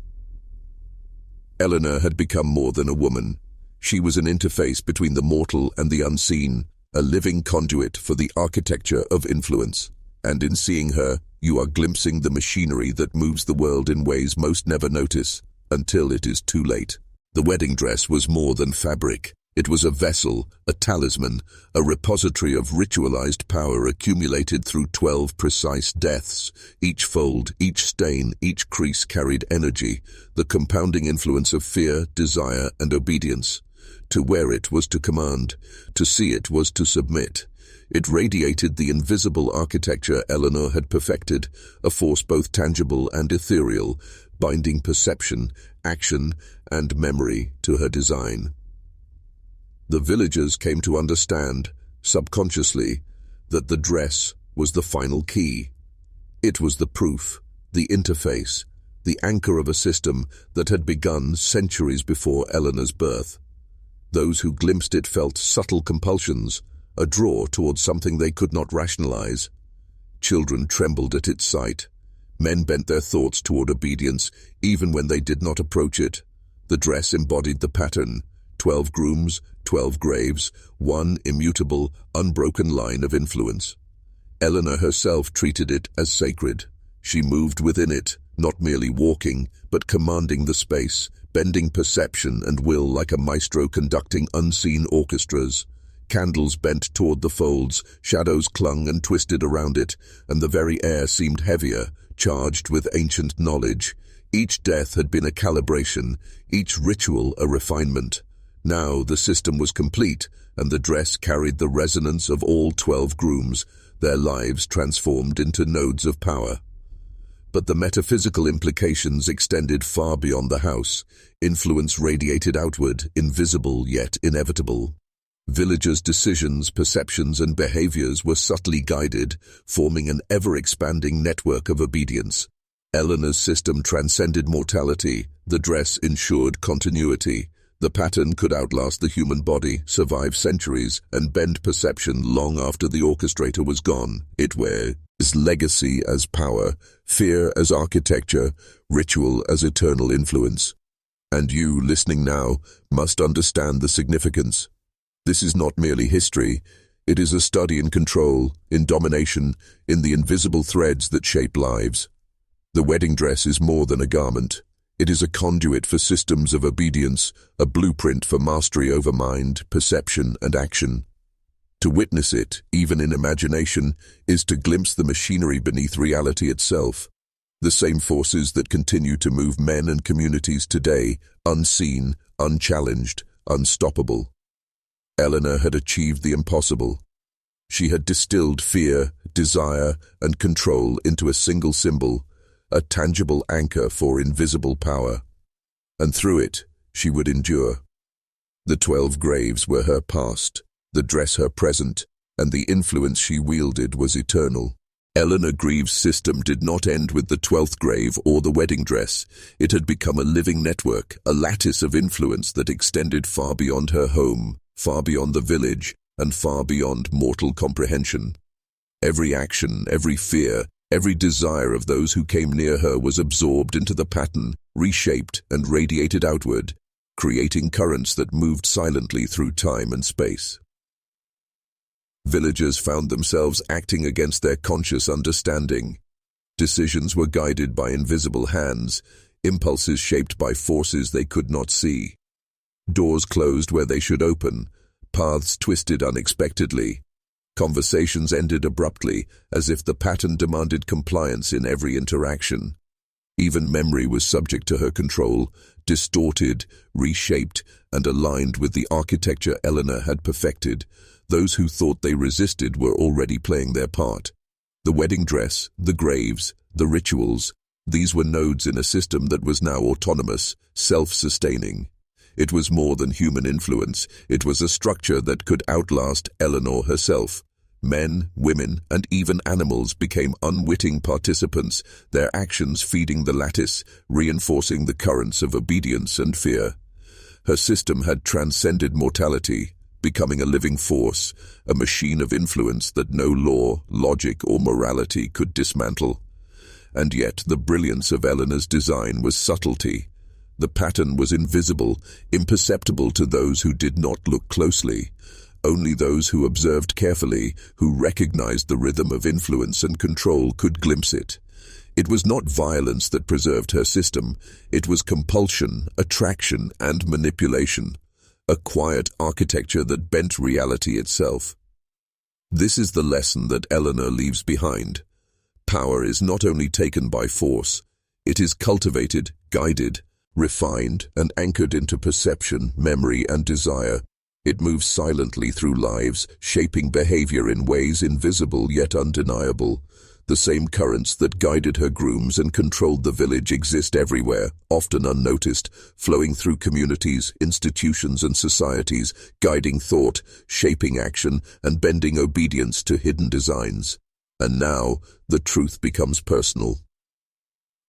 Eleanor had become more than a woman. She was an interface between the mortal and the unseen, a living conduit for the architecture of influence. And in seeing her, you are glimpsing the machinery that moves the world in ways most never notice, until it is too late. The wedding dress was more than fabric. It was a vessel, a talisman, a repository of ritualized power accumulated through 12 precise deaths. Each fold, each stain, each crease carried energy, the compounding influence of fear, desire, and obedience. To wear it was to command, to see it was to submit. It radiated the invisible architecture Eleanor had perfected, a force both tangible and ethereal, binding perception, action, and memory to her design. The villagers came to understand, subconsciously, that the dress was the final key. It was the proof, the interface, the anchor of a system that had begun centuries before Eleanor's birth. Those who glimpsed it felt subtle compulsions, a draw towards something they could not rationalize. Children trembled at its sight. Men bent their thoughts toward obedience, even when they did not approach it. The dress embodied the pattern: 12 grooms, 12 graves, one immutable, unbroken line of influence. Eleanor herself treated it as sacred. She moved within it, not merely walking, but commanding the space, bending perception and will like a maestro conducting unseen orchestras. Candles bent toward the folds, shadows clung and twisted around it, and the very air seemed heavier, charged with ancient knowledge. Each death had been a calibration, each ritual a refinement. Now the system was complete, and the dress carried the resonance of all 12 grooms, their lives transformed into nodes of power. But the metaphysical implications extended far beyond the house. Influence radiated outward, invisible yet inevitable. Villagers' decisions, perceptions, and behaviors were subtly guided, forming an ever-expanding network of obedience. Eleanor's system transcended mortality. The dress ensured continuity. The pattern could outlast the human body, survive centuries, and bend perception long after the orchestrator was gone. It wears legacy as power, fear as architecture, ritual as eternal influence. And you, listening now, must understand the significance. This is not merely history. It is a study in control, in domination, in the invisible threads that shape lives. The wedding dress is more than a garment. It is a conduit for systems of obedience, a blueprint for mastery over mind, perception, and action. To witness it, even in imagination, is to glimpse the machinery beneath reality itself. The same forces that continue to move men and communities today, unseen, unchallenged, unstoppable. Eleanor had achieved the impossible. She had distilled fear, desire, and control into a single symbol, a tangible anchor for invisible power. And through it, she would endure. The 12 graves were her past, the dress her present, and the influence she wielded was eternal. Eleanor Greaves' system did not end with the 12th grave or the wedding dress. It had become a living network, a lattice of influence that extended far beyond her home, far beyond the village, and far beyond mortal comprehension. Every action, every fear, every desire of those who came near her was absorbed into the pattern, reshaped and radiated outward, creating currents that moved silently through time and space. Villagers found themselves acting against their conscious understanding. Decisions were guided by invisible hands, impulses shaped by forces they could not see. Doors closed where they should open, paths twisted unexpectedly. Conversations ended abruptly, as if the pattern demanded compliance in every interaction. Even memory was subject to her control, distorted, reshaped, and aligned with the architecture Eleanor had perfected. Those who thought they resisted were already playing their part. The wedding dress, the graves, the rituals, these were nodes in a system that was now autonomous, self-sustaining. It was more than human influence. It was a structure that could outlast Eleanor herself. Men, women, and even animals became unwitting participants, their actions feeding the lattice, reinforcing the currents of obedience and fear. Her system had transcended mortality, becoming a living force, a machine of influence that no law, logic, or morality could dismantle. And yet the brilliance of Eleanor's design was subtlety. The pattern was invisible, imperceptible to those who did not look closely. Only those who observed carefully, who recognized the rhythm of influence and control, could glimpse it. It was not violence that preserved her system. It was compulsion, attraction, and manipulation. A quiet architecture that bent reality itself. This is the lesson that Eleanor leaves behind. Power is not only taken by force, it is cultivated, guided, refined, and anchored into perception, memory, and desire. It moves silently through lives, shaping behavior in ways invisible yet undeniable. The same currents that guided her grooms and controlled the village exist everywhere, often unnoticed, flowing through communities, institutions, and societies, guiding thought, shaping action, and bending obedience to hidden designs. And now, the truth becomes personal.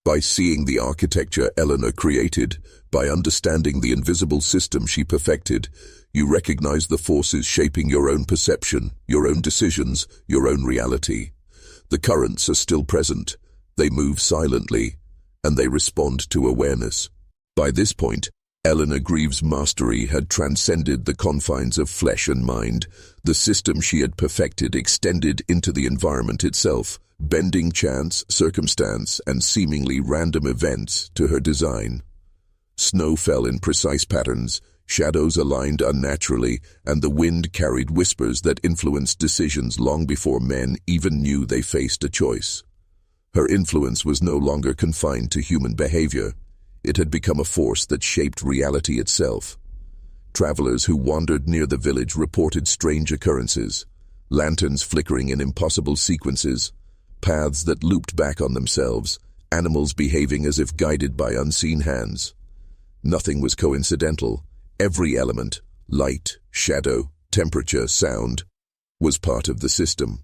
By seeing the architecture Eleanor created, by understanding the invisible system she perfected, you recognize the forces shaping your own perception, your own decisions, your own reality. The currents are still present, they move silently, and they respond to awareness. By this point, Eleanor Greaves' mastery had transcended the confines of flesh and mind. The system she had perfected extended into the environment itself, bending chance, circumstance, and seemingly random events to her design. Snow fell in precise patterns, shadows aligned unnaturally, and the wind carried whispers that influenced decisions long before men even knew they faced a choice. Her influence was no longer confined to human behavior. It had become a force that shaped reality itself. Travelers who wandered near the village reported strange occurrences, lanterns flickering in impossible sequences, paths that looped back on themselves, animals behaving as if guided by unseen hands. Nothing was coincidental. Every element, light, shadow, temperature, sound, was part of the system.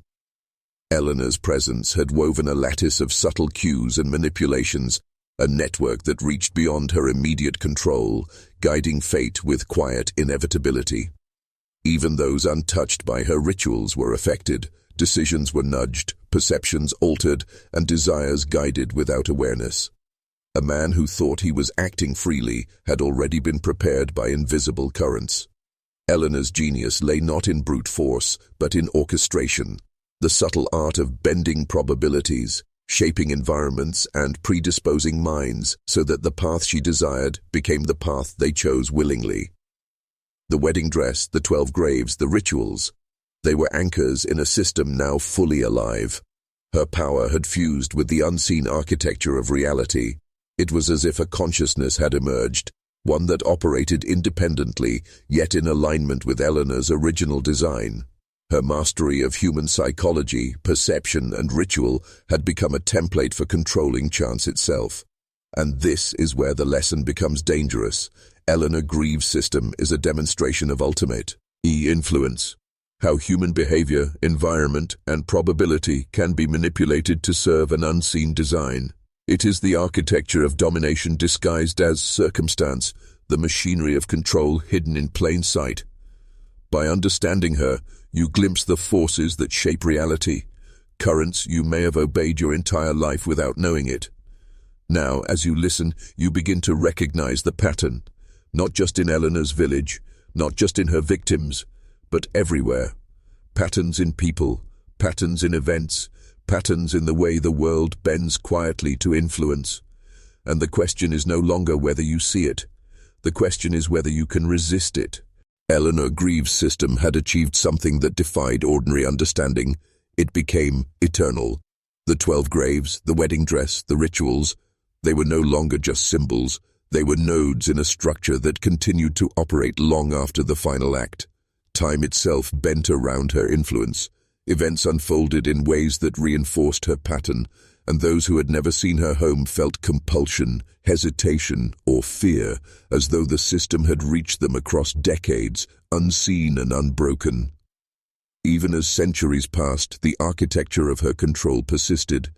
Eleanor's presence had woven a lattice of subtle cues and manipulations, a network that reached beyond her immediate control, guiding fate with quiet inevitability. Even those untouched by her rituals were affected, decisions were nudged, perceptions altered, and desires guided without awareness. A man who thought he was acting freely had already been prepared by invisible currents. Eleanor's genius lay not in brute force, but in orchestration, the subtle art of bending probabilities, shaping environments, and predisposing minds so that the path she desired became the path they chose willingly. The wedding dress, the 12 graves, the rituals, they were anchors in a system now fully alive. Her power had fused with the unseen architecture of reality. It was as if a consciousness had emerged, one that operated independently, yet in alignment with Eleanor's original design. Her mastery of human psychology, perception, and ritual had become a template for controlling chance itself. And this is where the lesson becomes dangerous. Eleanor Greaves' system is a demonstration of ultimate influence. How human behavior, environment, and probability can be manipulated to serve an unseen design. It is the architecture of domination disguised as circumstance, the machinery of control hidden in plain sight. By understanding her, you glimpse the forces that shape reality, currents you may have obeyed your entire life without knowing it. Now, as you listen, you begin to recognize the pattern, not just in Eleanor's village, not just in her victims, but everywhere. Patterns in people, patterns in events, patterns in the way the world bends quietly to influence. And the question is no longer whether you see it. The question is whether you can resist it. Eleanor Greaves' system had achieved something that defied ordinary understanding. It became eternal. The 12 graves, the wedding dress, the rituals, they were no longer just symbols. They were nodes in a structure that continued to operate long after the final act. Time itself bent around her influence. Events unfolded in ways that reinforced her pattern, and those who had never seen her home felt compulsion, hesitation, or fear, as though the system had reached them across decades, unseen and unbroken. Even as centuries passed, the architecture of her control persisted.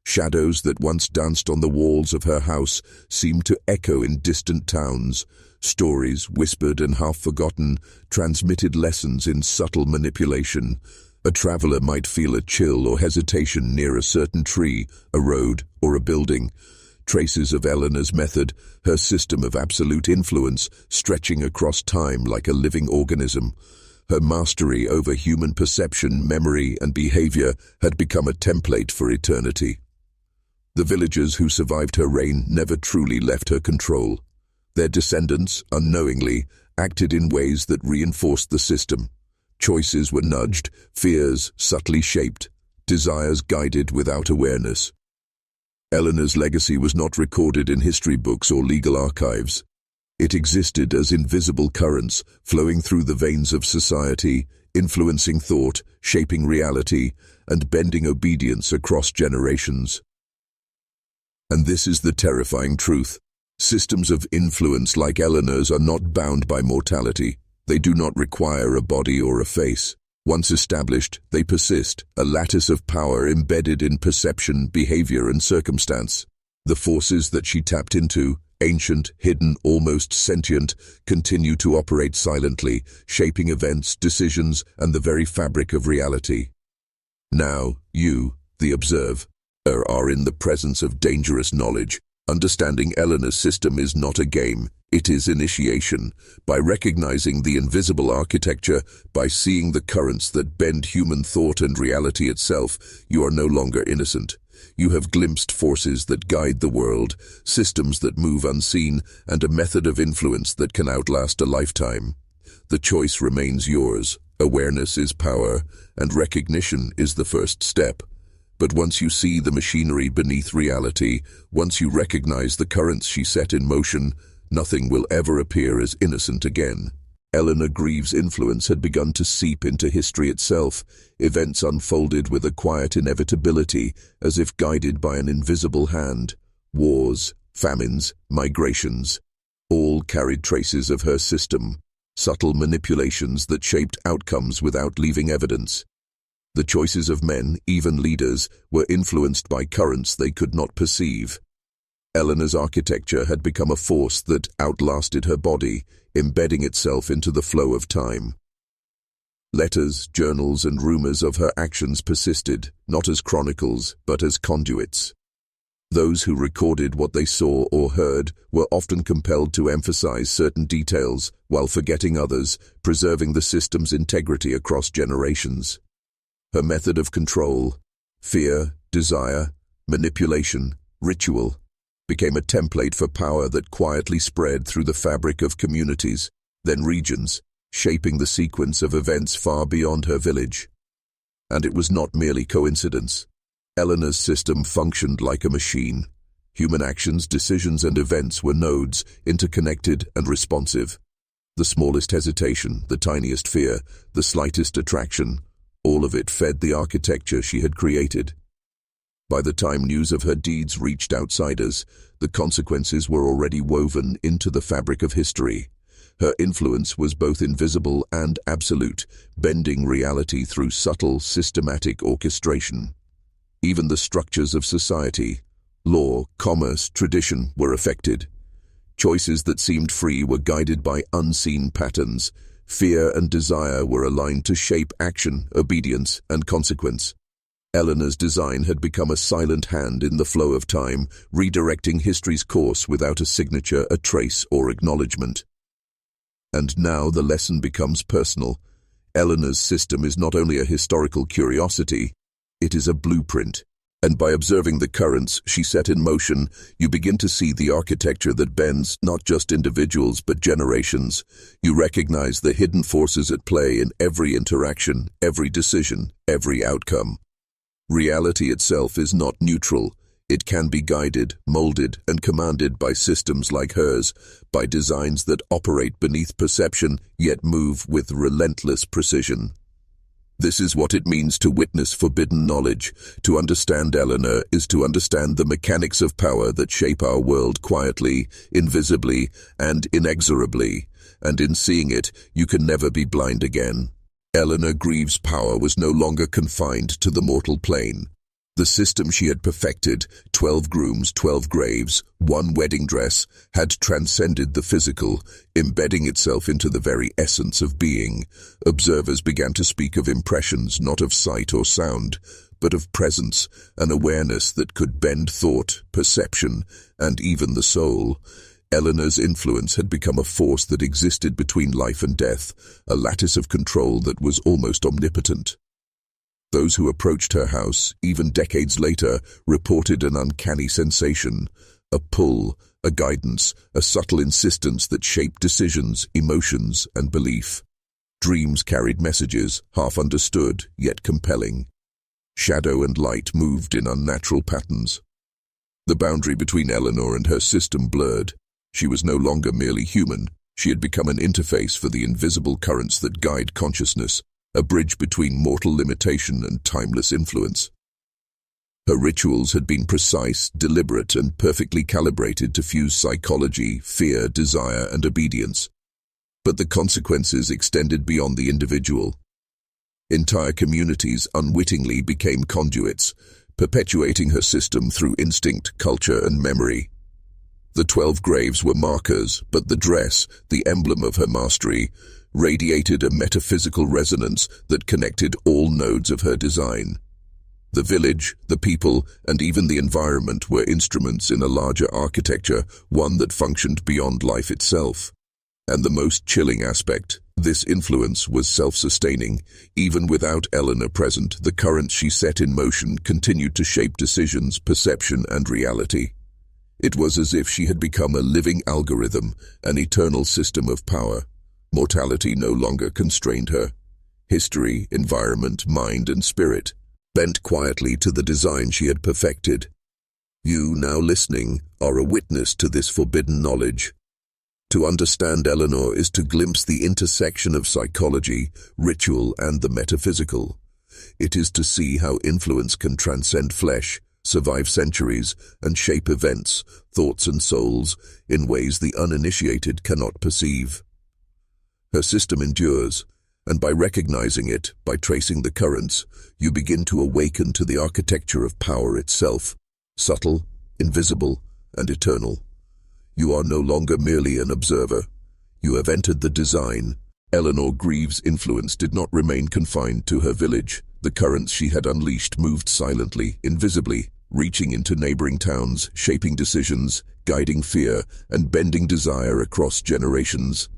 Shadows that once danced on the walls of her house seemed to echo in distant towns. Stories, whispered and half-forgotten, transmitted lessons in subtle manipulation. A traveler might feel a chill or hesitation near a certain tree, a road, or a building. Traces of Eleanor's method, her system of absolute influence, stretching across time like a living organism. Her mastery over human perception, memory, and behavior had become a template for eternity. The villagers who survived her reign never truly left her control. Their descendants, unknowingly, acted in ways that reinforced the system. Choices were nudged, fears subtly shaped, desires guided without awareness. Eleanor's legacy was not recorded in history books or legal archives. It existed as invisible currents flowing through the veins of society, influencing thought, shaping reality, and bending obedience across generations. And this is the terrifying truth. Systems of influence like Eleanor's are not bound by mortality. They do not require a body or a face. Once established, they persist, a lattice of power embedded in perception, behavior, and circumstance. The forces that she tapped into, ancient, hidden, almost sentient, continue to operate silently, shaping events, decisions, and the very fabric of reality. Now, you, the observer, are in the presence of dangerous knowledge. Understanding Eleanor's system is not a game, it is initiation. By recognizing the invisible architecture, by seeing the currents that bend human thought and reality itself, you are no longer innocent. You have glimpsed forces that guide the world, systems that move unseen, and a method of influence that can outlast a lifetime. The choice remains yours. Awareness is power, and recognition is the first step. But once you see the machinery beneath reality, once you recognize the currents she set in motion, nothing will ever appear as innocent again. Eleanor Greaves' influence had begun to seep into history itself. Events unfolded with a quiet inevitability, as if guided by an invisible hand. Wars, famines, migrations, all carried traces of her system, subtle manipulations that shaped outcomes without leaving evidence. The choices of men, even leaders, were influenced by currents they could not perceive. Eleanor's architecture had become a force that outlasted her body, embedding itself into the flow of time. Letters, journals, and rumors of her actions persisted, not as chronicles, but as conduits. Those who recorded what they saw or heard were often compelled to emphasize certain details, while forgetting others, preserving the system's integrity across generations. Her method of control, fear, desire, manipulation, ritual, became a template for power that quietly spread through the fabric of communities, then regions, shaping the sequence of events far beyond her village. And it was not merely coincidence. Eleanor's system functioned like a machine. Human actions, decisions, and events were nodes, interconnected and responsive. The smallest hesitation, the tiniest fear, the slightest attraction, all of it fed the architecture she had created. By the time news of her deeds reached outsiders, the consequences were already woven into the fabric of history. Her influence was both invisible and absolute, bending reality through subtle, systematic orchestration. Even the structures of society, law, commerce, tradition, were affected. Choices that seemed free were guided by unseen patterns. Fear and desire were aligned to shape action, obedience, and consequence. Eleanor's design had become a silent hand in the flow of time, redirecting history's course without a signature, a trace, or acknowledgement. And now the lesson becomes personal. Eleanor's system is not only a historical curiosity, it is a blueprint. And by observing the currents she set in motion, you begin to see the architecture that bends not just individuals but generations. You recognize the hidden forces at play in every interaction, every decision, every outcome. Reality itself is not neutral. It can be guided, molded, and commanded by systems like hers, by designs that operate beneath perception yet move with relentless precision. This is what it means to witness forbidden knowledge. To understand Eleanor is to understand the mechanics of power that shape our world quietly, invisibly, and inexorably. And in seeing it, you can never be blind again. Eleanor Greaves' power was no longer confined to the mortal plane. The system she had perfected, 12 grooms, 12 graves, 1 wedding dress, had transcended the physical, embedding itself into the very essence of being. Observers began to speak of impressions not of sight or sound, but of presence, an awareness that could bend thought, perception, and even the soul. Eleanor's influence had become a force that existed between life and death, a lattice of control that was almost omnipotent. Those who approached her house, even decades later, reported an uncanny sensation, a pull, a guidance, a subtle insistence that shaped decisions, emotions, and belief. Dreams carried messages, half understood, yet compelling. Shadow and light moved in unnatural patterns. The boundary between Eleanor and her system blurred. She was no longer merely human. She had become an interface for the invisible currents that guide consciousness, a bridge between mortal limitation and timeless influence. Her rituals had been precise, deliberate, and perfectly calibrated to fuse psychology, fear, desire, and obedience. But the consequences extended beyond the individual. Entire communities unwittingly became conduits, perpetuating her system through instinct, culture, and memory. The 12 graves were markers, but the dress, the emblem of her mastery, radiated a metaphysical resonance that connected all nodes of her design. The village, the people, and even the environment were instruments in a larger architecture, one that functioned beyond life itself. And the most chilling aspect, this influence was self-sustaining. Even without Eleanor present, the currents she set in motion continued to shape decisions, perception, and reality. It was as if she had become a living algorithm, an eternal system of power. Mortality no longer constrained her. History, environment, mind, and spirit bent quietly to the design she had perfected. You, now listening, are a witness to this forbidden knowledge. To understand Eleanor is to glimpse the intersection of psychology, ritual, and the metaphysical. It is to see how influence can transcend flesh, survive centuries, and shape events, thoughts and souls, in ways the uninitiated cannot perceive. Her system endures, and by recognizing it, by tracing the currents, you begin to awaken to the architecture of power itself, subtle, invisible, and eternal. You are no longer merely an observer. You have entered the design. Eleanor Greaves' influence did not remain confined to her village. The currents she had unleashed moved silently, invisibly, reaching into neighboring towns, shaping decisions, guiding fear, and bending desire across generations.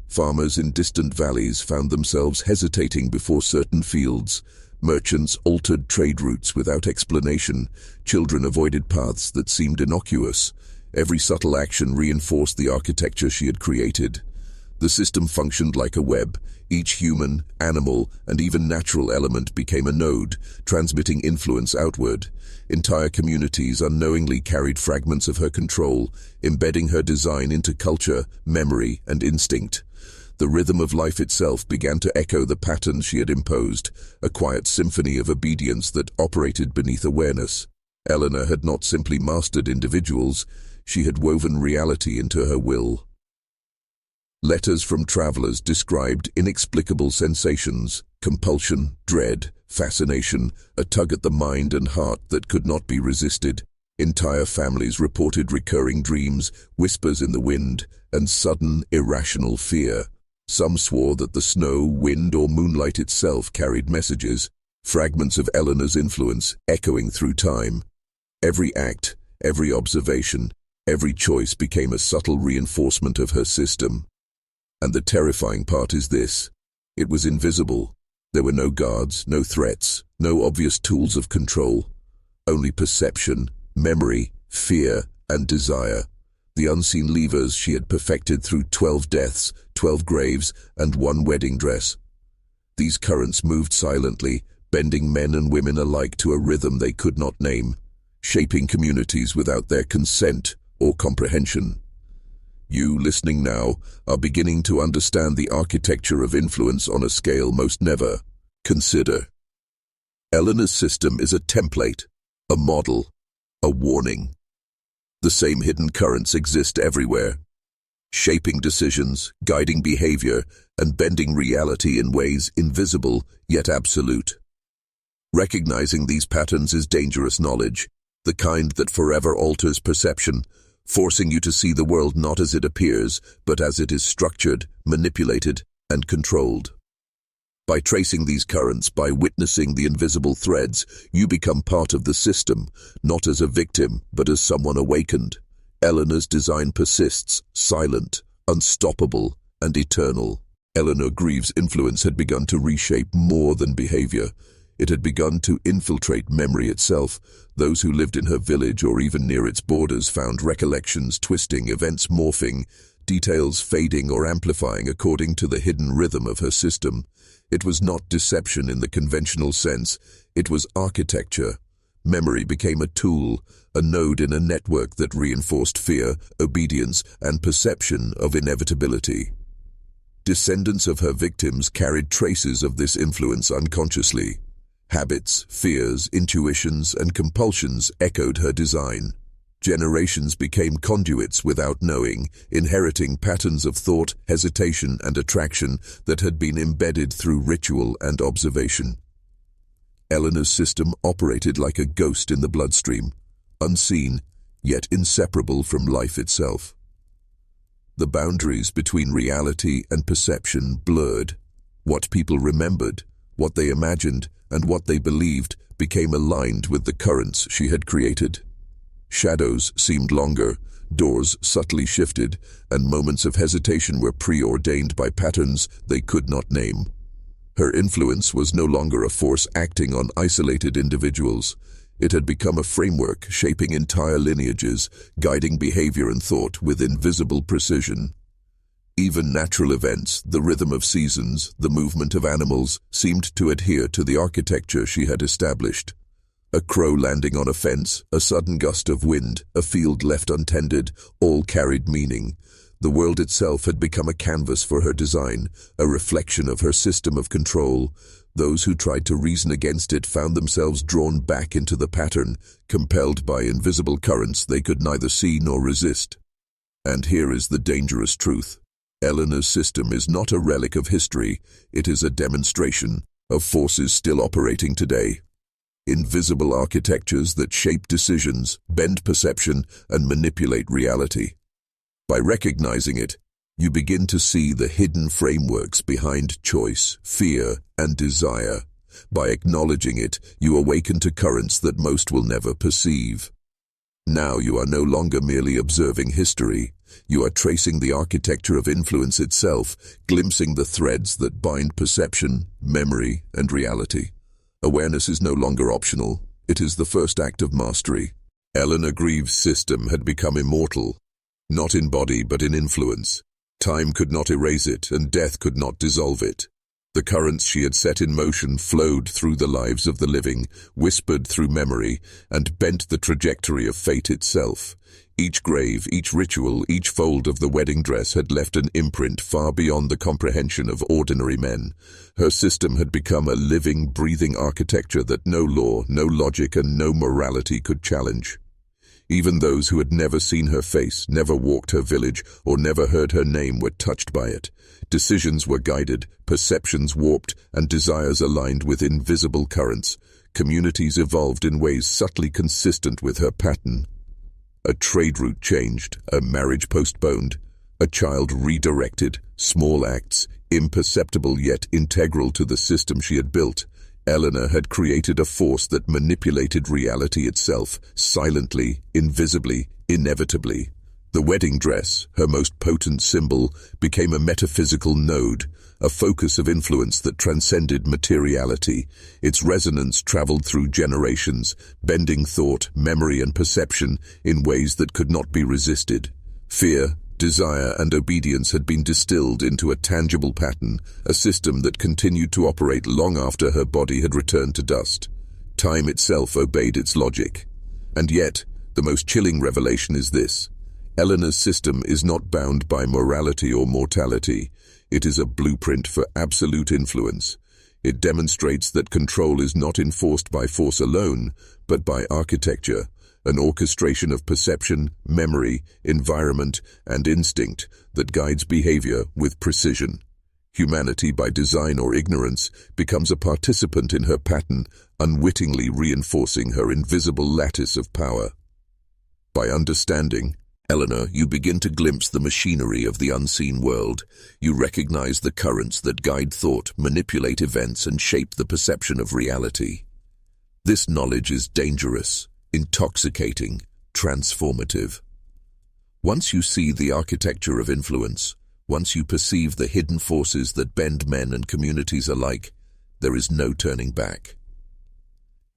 Farmers in distant valleys found themselves hesitating before certain fields. Merchants altered trade routes without explanation. Children avoided paths that seemed innocuous. Every subtle action reinforced the architecture she had created. The system functioned like a web. Each human, animal, and even natural element became a node, transmitting influence outward. Entire communities unknowingly carried fragments of her control, embedding her design into culture, memory, and instinct. The rhythm of life itself began to echo the patterns she had imposed, a quiet symphony of obedience that operated beneath awareness. Eleanor had not simply mastered individuals, she had woven reality into her will. Letters from travelers described inexplicable sensations, compulsion, dread, fascination, a tug at the mind and heart that could not be resisted. Entire families reported recurring dreams, whispers in the wind, and sudden, irrational fear. Some swore that the snow, wind, or moonlight itself carried messages, fragments of Eleanor's influence echoing through time. Every act, every observation, every choice became a subtle reinforcement of her system. And the terrifying part is this: it was invisible. There were no guards, no threats, no obvious tools of control. Only perception, memory, fear, and desire. The unseen levers she had perfected through 12 deaths, 12 graves, and 1 wedding dress. These currents moved silently, bending men and women alike to a rhythm they could not name, shaping communities without their consent or comprehension. You, listening now, are beginning to understand the architecture of influence on a scale most never consider. Eleanor's system is a template, a model, a warning. The same hidden currents exist everywhere, shaping decisions, guiding behavior, and bending reality in ways invisible yet absolute. Recognizing these patterns is dangerous knowledge, the kind that forever alters perception, forcing you to see the world not as it appears, but as it is structured, manipulated, and controlled. By tracing these currents, by witnessing the invisible threads, you become part of the system, not as a victim, but as someone awakened. Eleanor's design persists, silent, unstoppable, and eternal. Eleanor Greaves' influence had begun to reshape more than behavior. It had begun to infiltrate memory itself. Those who lived in her village or even near its borders found recollections twisting, events morphing, details fading or amplifying according to the hidden rhythm of her system. It was not deception in the conventional sense, it was architecture. Memory became a tool, a node in a network that reinforced fear, obedience, and perception of inevitability. Descendants of her victims carried traces of this influence unconsciously. Habits, fears, intuitions, and compulsions echoed her design. Generations became conduits without knowing, inheriting patterns of thought, hesitation, and attraction that had been embedded through ritual and observation. Eleanor's system operated like a ghost in the bloodstream, unseen, yet inseparable from life itself. The boundaries between reality and perception blurred. What people remembered, what they imagined, and what they believed became aligned with the currents she had created. Shadows seemed longer, doors subtly shifted, and moments of hesitation were preordained by patterns they could not name. Her influence was no longer a force acting on isolated individuals. It had become a framework shaping entire lineages, guiding behavior and thought with invisible precision. Even natural events, the rhythm of seasons, the movement of animals, seemed to adhere to the architecture she had established. A crow landing on a fence, a sudden gust of wind, a field left untended, all carried meaning. The world itself had become a canvas for her design, a reflection of her system of control. Those who tried to reason against it found themselves drawn back into the pattern, compelled by invisible currents they could neither see nor resist. And here is the dangerous truth. Eleanor's system is not a relic of history, it is a demonstration of forces still operating today. Invisible architectures that shape decisions, bend perception, and manipulate reality. By recognizing it, you begin to see the hidden frameworks behind choice, fear, and desire. By acknowledging it, you awaken to currents that most will never perceive. Now you are no longer merely observing history. You are tracing the architecture of influence itself, glimpsing the threads that bind perception, memory, and reality. Awareness is no longer optional. It is the first act of mastery. Eleanor Greaves' system had become immortal, not in body but in influence. Time could not erase it, and death could not dissolve it. The currents she had set in motion flowed through the lives of the living, whispered through memory, and bent the trajectory of fate itself. Each grave, each ritual, each fold of the wedding dress had left an imprint far beyond the comprehension of ordinary men. Her system had become a living, breathing architecture that no law, no logic, and no morality could challenge. Even those who had never seen her face, never walked her village, or never heard her name were touched by it. Decisions were guided, perceptions warped, and desires aligned with invisible currents. Communities evolved in ways subtly consistent with her pattern. A trade route changed, a marriage postponed, a child redirected, small acts, imperceptible yet integral to the system she had built. Eleanor had created a force that manipulated reality itself, silently, invisibly, inevitably. The wedding dress, her most potent symbol, became a metaphysical node, a focus of influence that transcended materiality. Its resonance traveled through generations, bending thought, memory, and perception in ways that could not be resisted. Fear, desire, and obedience had been distilled into a tangible pattern, a system that continued to operate long after her body had returned to dust. Time itself obeyed its logic. And yet, the most chilling revelation is this: Eleanor's system is not bound by morality or mortality. It is a blueprint for absolute influence. It demonstrates that control is not enforced by force alone, but by architecture, an orchestration of perception, memory, environment, and instinct that guides behavior with precision. Humanity, by design or ignorance, becomes a participant in her pattern, unwittingly reinforcing her invisible lattice of power. By understanding Eleanor, you begin to glimpse the machinery of the unseen world. You recognize the currents that guide thought, manipulate events, and shape the perception of reality. This knowledge is dangerous, intoxicating, transformative. Once you see the architecture of influence, once you perceive the hidden forces that bend men and communities alike, there is no turning back.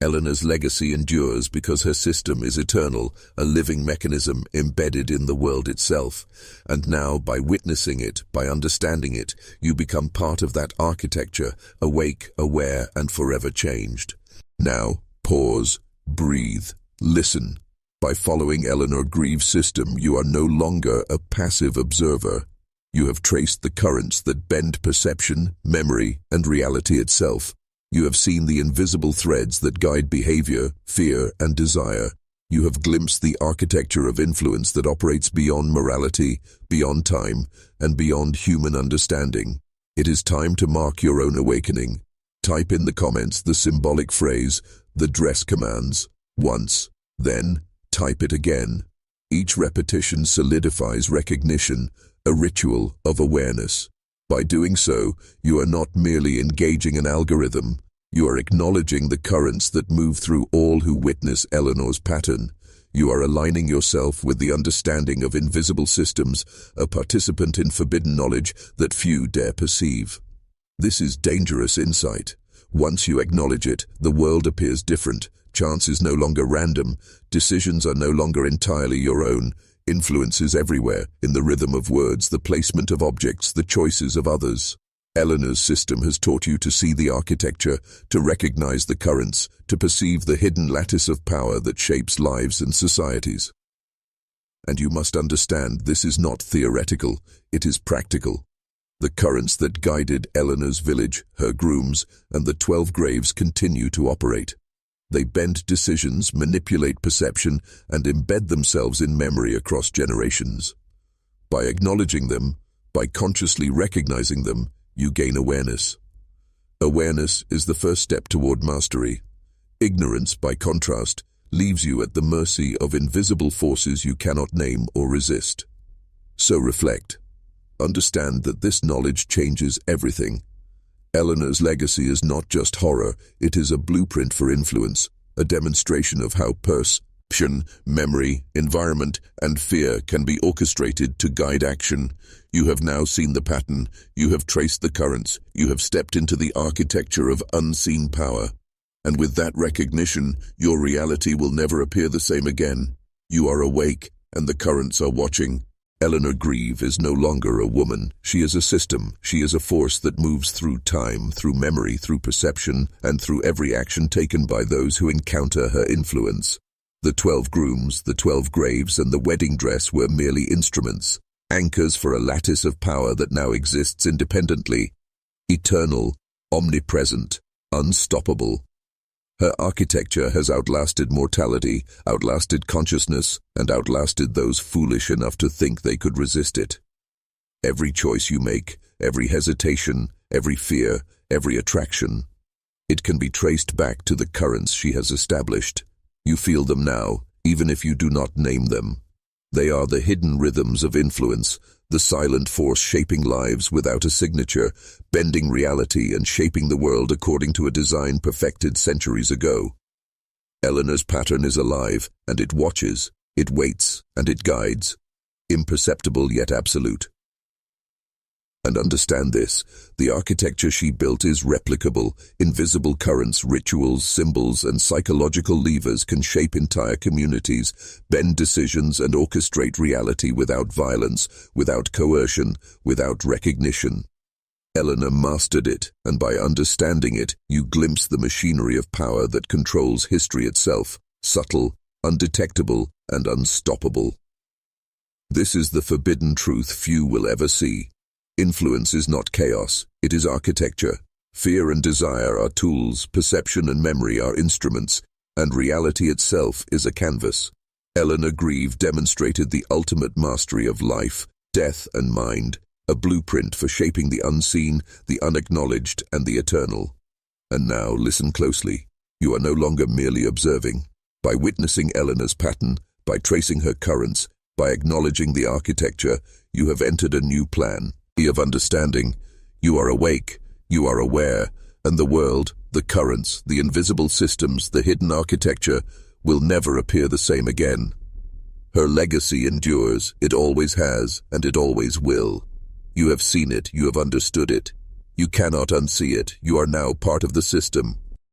Eleanor's legacy endures because her system is eternal, a living mechanism embedded in the world itself. And now, by witnessing it, by understanding it, you become part of that architecture, awake, aware, and forever changed. Now, pause, breathe, listen. By following Eleanor Greaves' system, you are no longer a passive observer. You have traced the currents that bend perception, memory, and reality itself. You have seen the invisible threads that guide behavior, fear, and desire. You have glimpsed the architecture of influence that operates beyond morality, beyond time, and beyond human understanding. It is time to mark your own awakening. Type in the comments the symbolic phrase, "The dress commands," once, then type it again. Each repetition solidifies recognition, a ritual of awareness. By doing so, you are not merely engaging an algorithm, you are acknowledging the currents that move through all who witness Eleanor's pattern. You are aligning yourself with the understanding of invisible systems, a participant in forbidden knowledge that few dare perceive. This is dangerous insight. Once you acknowledge it, the world appears different. Chance is no longer random. Decisions are no longer entirely your own. Influence is everywhere, in the rhythm of words, the placement of objects, the choices of others. Eleanor's system has taught you to see the architecture, to recognize the currents, to perceive the hidden lattice of power that shapes lives and societies. And you must understand, this is not theoretical, it is practical. The currents that guided Eleanor's village, her grooms, and the 12 graves continue to operate. They bend decisions, manipulate perception, and embed themselves in memory across generations. By acknowledging them, by consciously recognizing them, you gain awareness. Awareness is the first step toward mastery. Ignorance, by contrast, leaves you at the mercy of invisible forces you cannot name or resist. So reflect. Understand that this knowledge changes everything. Eleanor's legacy is not just horror, it is a blueprint for influence, a demonstration of how perception, memory, environment, and fear can be orchestrated to guide action. You have now seen the pattern, you have traced the currents, you have stepped into the architecture of unseen power. And with that recognition, your reality will never appear the same again. You are awake, and the currents are watching. Eleanor Greaves is no longer a woman. She is a system. She is a force that moves through time, through memory, through perception, and through every action taken by those who encounter her influence. The 12 grooms, the 12 graves, and the wedding dress were merely instruments, anchors for a lattice of power that now exists independently, eternal, omnipresent, unstoppable. Her architecture has outlasted mortality, outlasted consciousness, and outlasted those foolish enough to think they could resist it. Every choice you make, every hesitation, every fear, every attraction, it can be traced back to the currents she has established. You feel them now, even if you do not name them. They are the hidden rhythms of influence, the silent force shaping lives without a signature, bending reality and shaping the world according to a design perfected centuries ago. Eleanor's pattern is alive, and it watches, it waits, and it guides, imperceptible yet absolute. And understand this, the architecture she built is replicable. Invisible currents, rituals, symbols, and psychological levers can shape entire communities, bend decisions, and orchestrate reality without violence, without coercion, without recognition. Eleanor mastered it, and by understanding it, you glimpse the machinery of power that controls history itself, subtle, undetectable, and unstoppable. This is the forbidden truth few will ever see. Influence is not chaos, it is architecture. Fear and desire are tools, perception and memory are instruments, and reality itself is a canvas. Eleanor Grieve demonstrated the ultimate mastery of life, death and mind, a blueprint for shaping the unseen, the unacknowledged, and the eternal. And now, listen closely. You are no longer merely observing. By witnessing Eleanor's pattern, by tracing her currents, by acknowledging the architecture, you have entered a new plan of understanding. You are awake, you are aware, and the world, the currents, the invisible systems, the hidden architecture will never appear the same again. Her legacy endures, it always has, and it always will. You have seen it, you have understood it. You cannot unsee it, you are now part of the system,